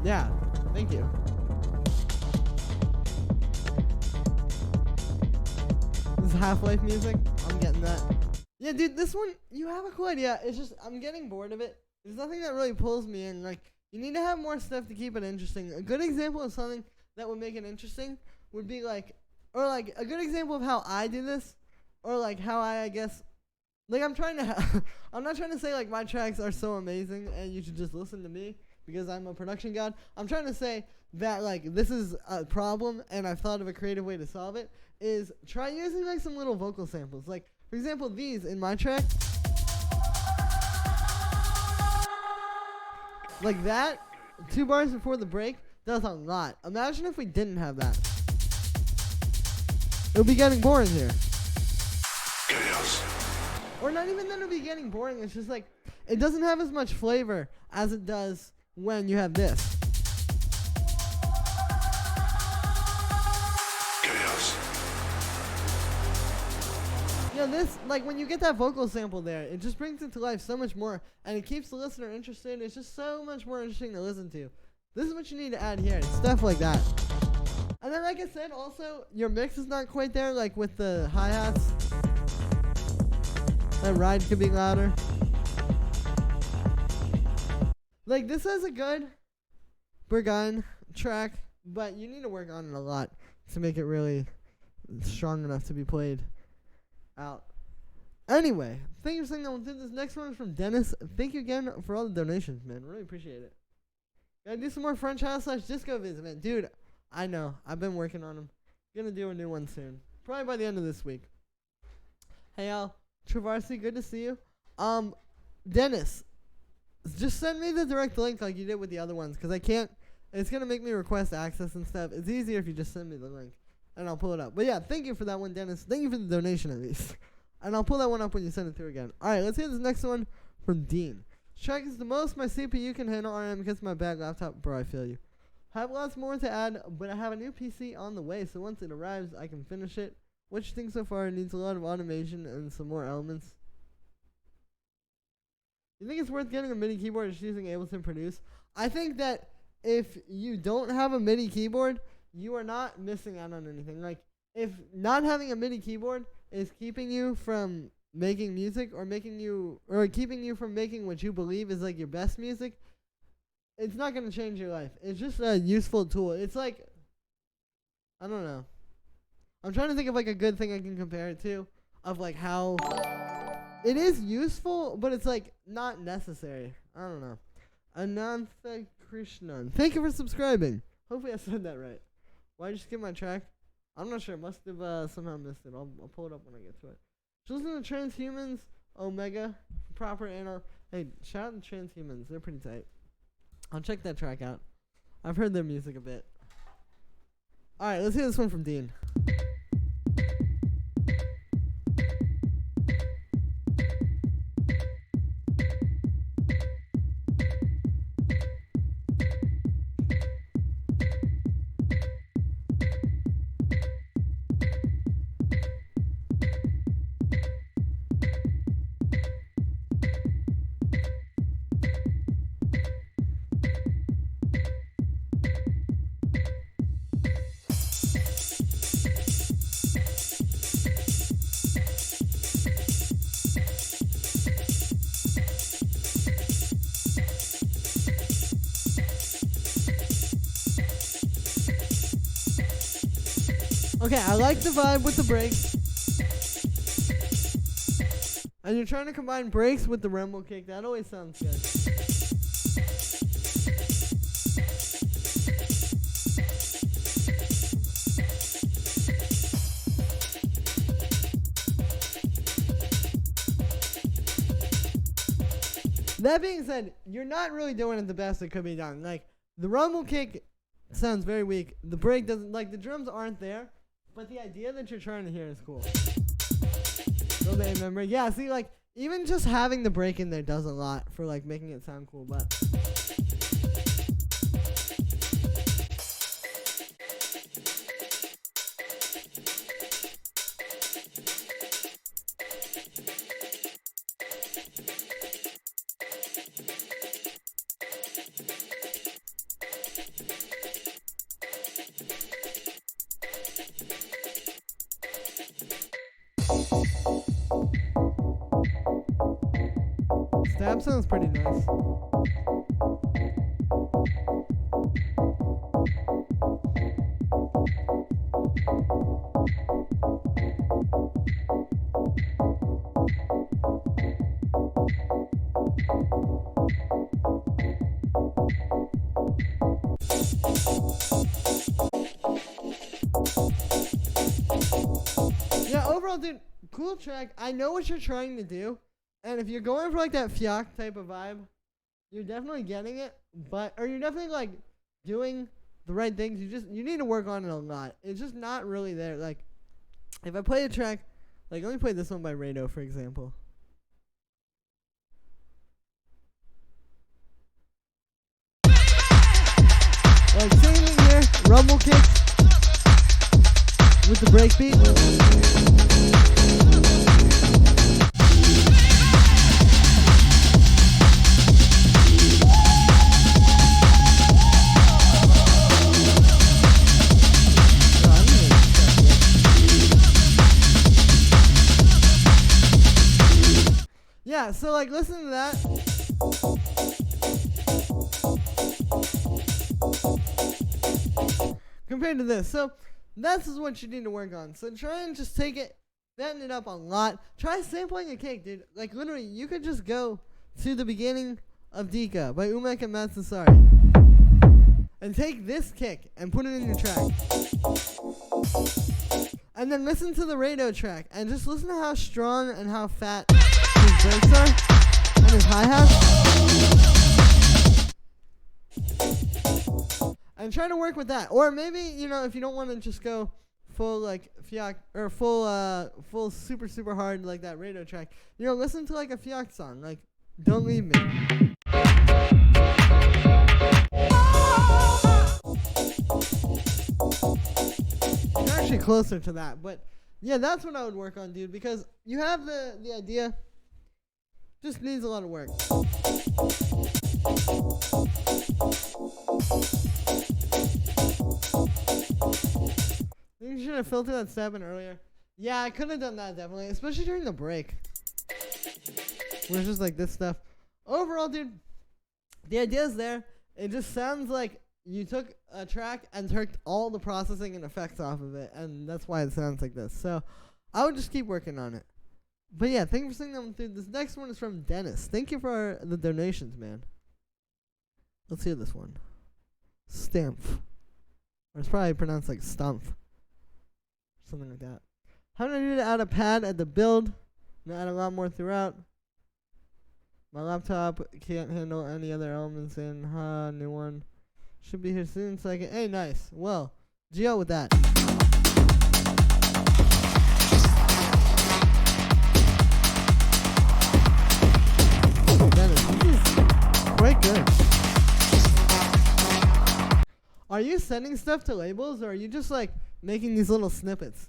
yeah. Thank you. This is Half-Life music. I'm getting that. Yeah, dude, this one, you have a cool idea. It's just, I'm getting bored of it. There's nothing that really pulls me in. Like, you need to have more stuff to keep it interesting. A good example of something that would make it interesting would be like, or like a good example of how I do this, or like how I guess, like I'm trying to, I'm not trying to say like my tracks are so amazing and you should just listen to me because I'm a production god. I'm trying to say that like this is a problem and I've thought of a creative way to solve it, is try using like some little vocal samples. Like for example, these in my track, like that, 2 bars before the break, does a lot. Imagine if we didn't have that. It'll be getting boring here. Chaos. Or not even that it'll be getting boring. It's just like, it doesn't have as much flavor as it does when you have this. Chaos. You know, this, like when you get that vocal sample there, it just brings it to life so much more. And it keeps the listener interested. It's just so much more interesting to listen to. This is what you need to add here. Stuff like that. And then, like I said, also, your mix is not quite there, like with the hi-hats. That ride could be louder. Like, this has a good Burgoyne track, but you need to work on it a lot to make it really strong enough to be played out. Anyway, thank you for saying that one. This next one is from Dennis. Thank you again for all the donations, man. Really appreciate it. Gotta do some more French House / Disco visit, man. Dude, I know. I've been working on them. Gonna do a new one soon. Probably by the end of this week. Hey, Al. Travarsi, good to see you. Dennis, just send me the direct link like you did with the other ones, because I can't. It's gonna make me request access and stuff. It's easier if you just send me the link, and I'll pull it up. But yeah, thank you for that one, Dennis. Thank you for the donation, at least. And I'll pull that one up when you send it through again. Alright, let's hear this next one from Dean. This track is the most my CPU can handle RM because of my bad laptop. Bro, I feel you. I have lots more to add, but I have a new PC on the way, so once it arrives, I can finish it. What you think so far? It needs a lot of automation and some more elements. You think it's worth getting a MIDI keyboard or just using Ableton Produce? I think that if you don't have a MIDI keyboard, you are not missing out on anything. Like, if not having a MIDI keyboard is keeping you from making music or keeping you from making what you believe is like your best music, it's not going to change your life. It's just a useful tool. It's like, I don't know. I'm trying to think of like a good thing I can compare it to, of like how it is useful, but it's like not necessary. I don't know. Anantha Krishnan. Thank you for subscribing. Hopefully I said that right. Why did you skip my track? I'm not sure. Must have somehow missed it. I'll pull it up when I get to it. Just listen to Transhumans, Omega, proper Hey, shout out to Transhumans. They're pretty tight. I'll check that track out. I've heard their music a bit. Alright, let's hear this one from Dean. Okay, I like the vibe with the brakes. And you're trying to combine brakes with the rumble kick. That always sounds good. That being said, you're not really doing it the best it could be done. Like, the rumble kick sounds very weak. The break doesn't, like, the drums aren't there. But the idea that you're trying to hear is cool. Remember? Yeah, see, like, even just having the break in there does a lot for, like, making it sound cool, but... Stab sounds pretty nice. Yeah, overall, dude, cool track. I know what you're trying to do. And if you're going for like that Fioc type of vibe, you're definitely getting it, or you're definitely like doing the right things. You need to work on it a lot. It's just not really there. Like, if I play a track, like let me play this one by Rado, for example. Like same thing here, rumble kick with the break beat. Yeah, so like listen to that. Compared to this. So this is what you need to work on. So try and just take it, fatten it up a lot. Try sampling a kick, dude. Like literally, you could just go to the beginning of Dika by Umek and Matsasari. And take this kick and put it in your track. And then listen to the Rado track and just listen to how strong and how fat his breaks are and his hi-hats. And try to work with that. Or maybe, you know, if you don't want to just go full like Fioc or full super hard like that Rado track, you know, listen to like a Fioc song, like Don't Leave Me. You're actually closer to that, but yeah, that's what I would work on, dude, because you have the idea, just needs a lot of work. You should have filtered that stab in earlier. Yeah, I could have done that, definitely, especially during the break, where it's just like this stuff. Overall, dude, the idea is there. It just sounds like you took a track and took all the processing and effects off of it, and that's why it sounds like this. So I would just keep working on it. But yeah, thank you for seeing them through. This next one is from Dennis. Thank you for the donations, man. Let's hear this one. Stamp. Or it's probably pronounced like stump. Something like that. How do I do to add a pad at the build? And add a lot more throughout. My laptop can't handle any other elements in. New one. Should be here soon so I can. Hey, nice. Well, Geo with that. Dennis, this is quite good. Are you sending stuff to labels, or are you just like making these little snippets?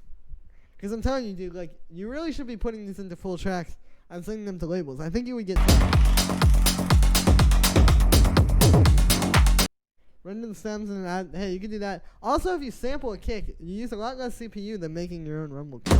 Because I'm telling you, dude, like, you really should be putting these into full tracks and sending them to labels. I think you would get render the stems and add. Hey, you can do that. Also, if you sample a kick, you use a lot less CPU than making your own rumble kick.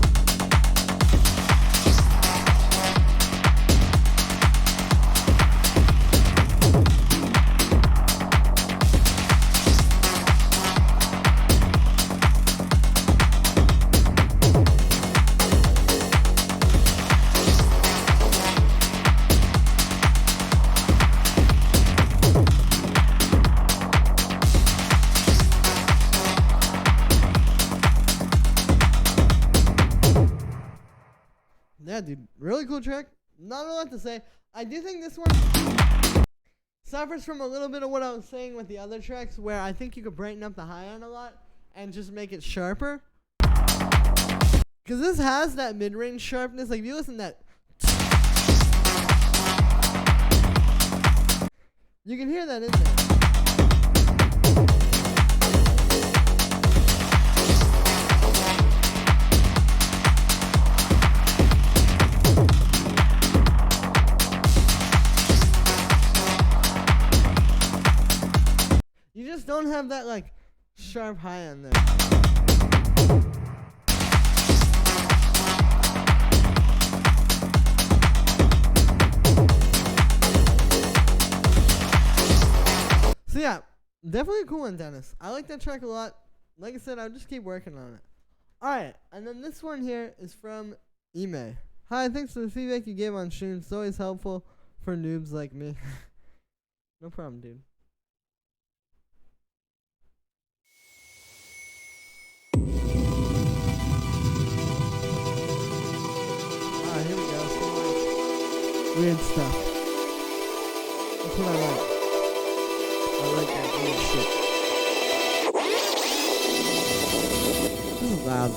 Yeah, dude, really cool track. Not a lot to say. I do think this one suffers from a little bit of what I was saying with the other tracks, where I think you could brighten up the high end a lot and just make it sharper. Because this has that mid-range sharpness. Like, if you listen to that, you can hear that in there. You just don't have that, like, sharp high end there. So yeah, definitely a cool one, Dennis. I like that track a lot. Like I said, I'll just keep working on it. Alright, and then this one here is from Ime. Hi, thanks for the feedback you gave on streams. It's always helpful for noobs like me. No problem, dude. Here we go. Some like weird stuff. That's what I like. I like that weird shit. This is loud.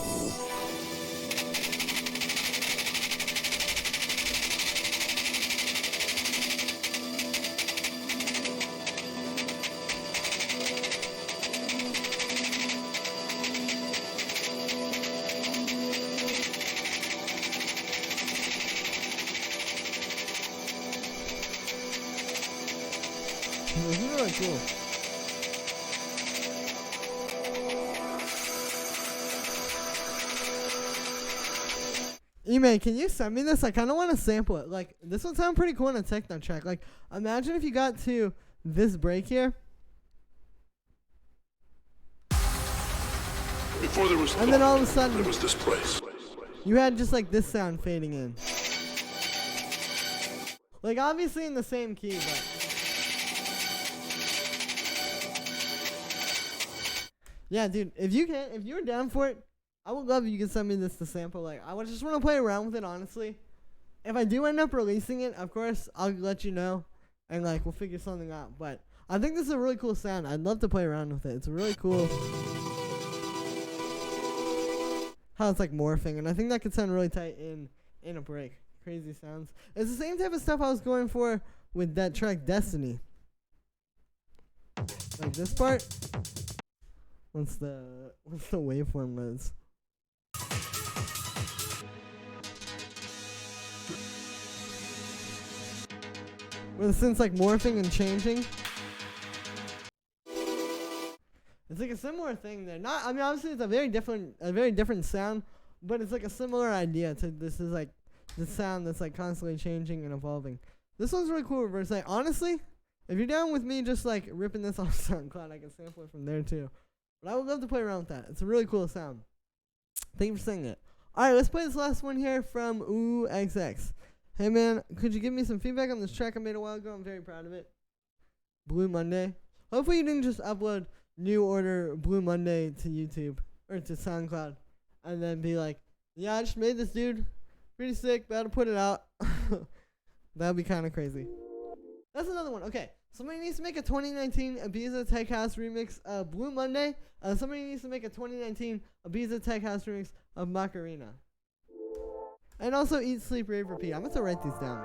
This is really cool. E-Man, can you send me this? I kind of want to sample it. Like, this would sound pretty cool in a techno track. Like, imagine if you got to this break here. Before there was and then all of a sudden, there was this place. You had just like this sound fading in. Like, obviously in the same key, but. Yeah, dude, if you're down for it, I would love if you could send me this to sample. Like, I would just want to play around with it, honestly. If I do end up releasing it, of course, I'll let you know, and like, we'll figure something out. But I think this is a really cool sound. I'd love to play around with it. It's really cool how it's like morphing, and I think that could sound really tight in a break. Crazy sounds. It's the same type of stuff I was going for with that track Destiny. Like this part. Once the waveform loads. Where the synth's like morphing and changing. It's like a similar thing there. Not, I mean, obviously it's a very different sound, but it's like a similar idea to this is like the sound that's like constantly changing and evolving. This one's really cool reverse. Like, honestly, if you're down with me just like ripping this off SoundCloud, I can sample it from there too. But I would love to play around with that. It's a really cool sound. Thank you for saying it. Alright, let's play this last one here from XX. Hey man, could you give me some feedback on this track I made a while ago? I'm very proud of it. Blue Monday. Hopefully you didn't just upload New Order Blue Monday to YouTube or to SoundCloud and then be like, yeah, I just made this, dude. Pretty sick, about to put it out. That'd be kind of crazy. That's another one. Okay, somebody needs to make a 2019 Ibiza Tech House remix of Blue Monday. Somebody needs to make a 2019 Ibiza Tech House remix of Macarena. And also Eat, Sleep, Rave, Repeat. I'm going to write these down.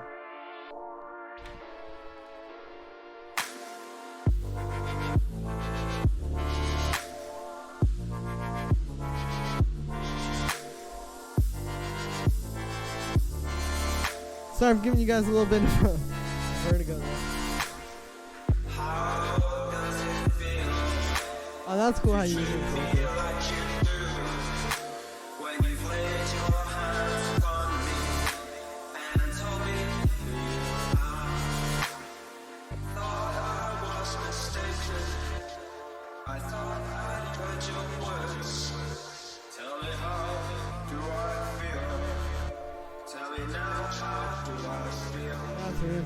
Sorry, I'm giving you guys a little bit of vertigo there. Oh, that's cool how you use it.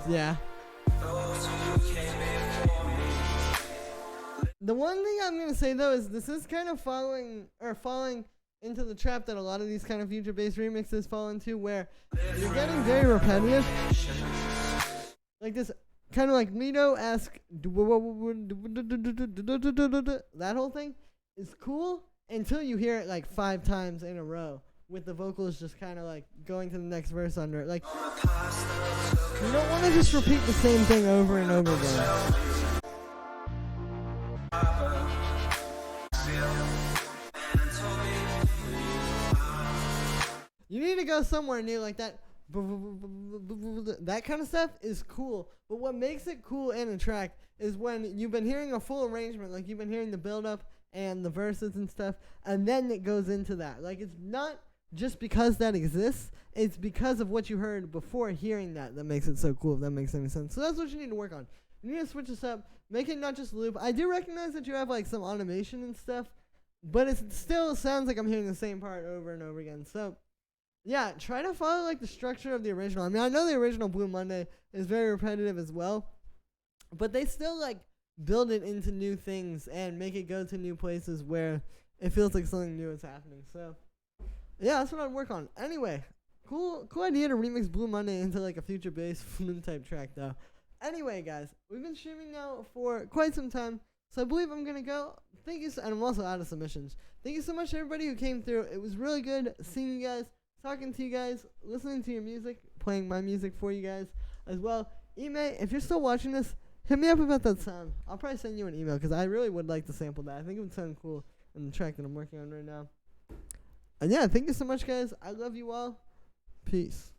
Yeah. The one thing I'm gonna say though is this is kind of falling into the trap that a lot of these kind of future-based remixes fall into, where you're getting very repetitive. Like this kind of like Mito-esque, that whole thing is cool until you hear it like 5 times in a row, with the vocals just kind of like going to the next verse under it. Like, you don't want to just repeat the same thing over and over again. You need to go somewhere new, like that. That kind of stuff is cool. But what makes it cool in a track is when you've been hearing a full arrangement, like you've been hearing the build up and the verses and stuff, and then it goes into that. Like, it's not just because that exists, it's because of what you heard before hearing that makes it so cool, if that makes any sense. So that's what you need to work on. You need to switch this up, make it not just loop. I do recognize that you have like some automation and stuff, but it still sounds like I'm hearing the same part over and over again. So yeah, try to follow like the structure of the original. I mean, I know the original Blue Monday is very repetitive as well, but they still like build it into new things and make it go to new places where it feels like something new is happening. So yeah, that's what I'd work on. Anyway, cool idea to remix Blue Monday into like a future-based flume type track though. Anyway, guys, we've been streaming now for quite some time, so I believe I'm gonna go. Thank you, and I'm also out of submissions. Thank you so much to everybody who came through. It was really good seeing you guys, talking to you guys, listening to your music, playing my music for you guys as well. Ime, if you're still watching this, hit me up about that sound. I'll probably send you an email because I really would like to sample that. I think it would sound cool in the track that I'm working on right now. And yeah, thank you so much, guys. I love you all. Peace.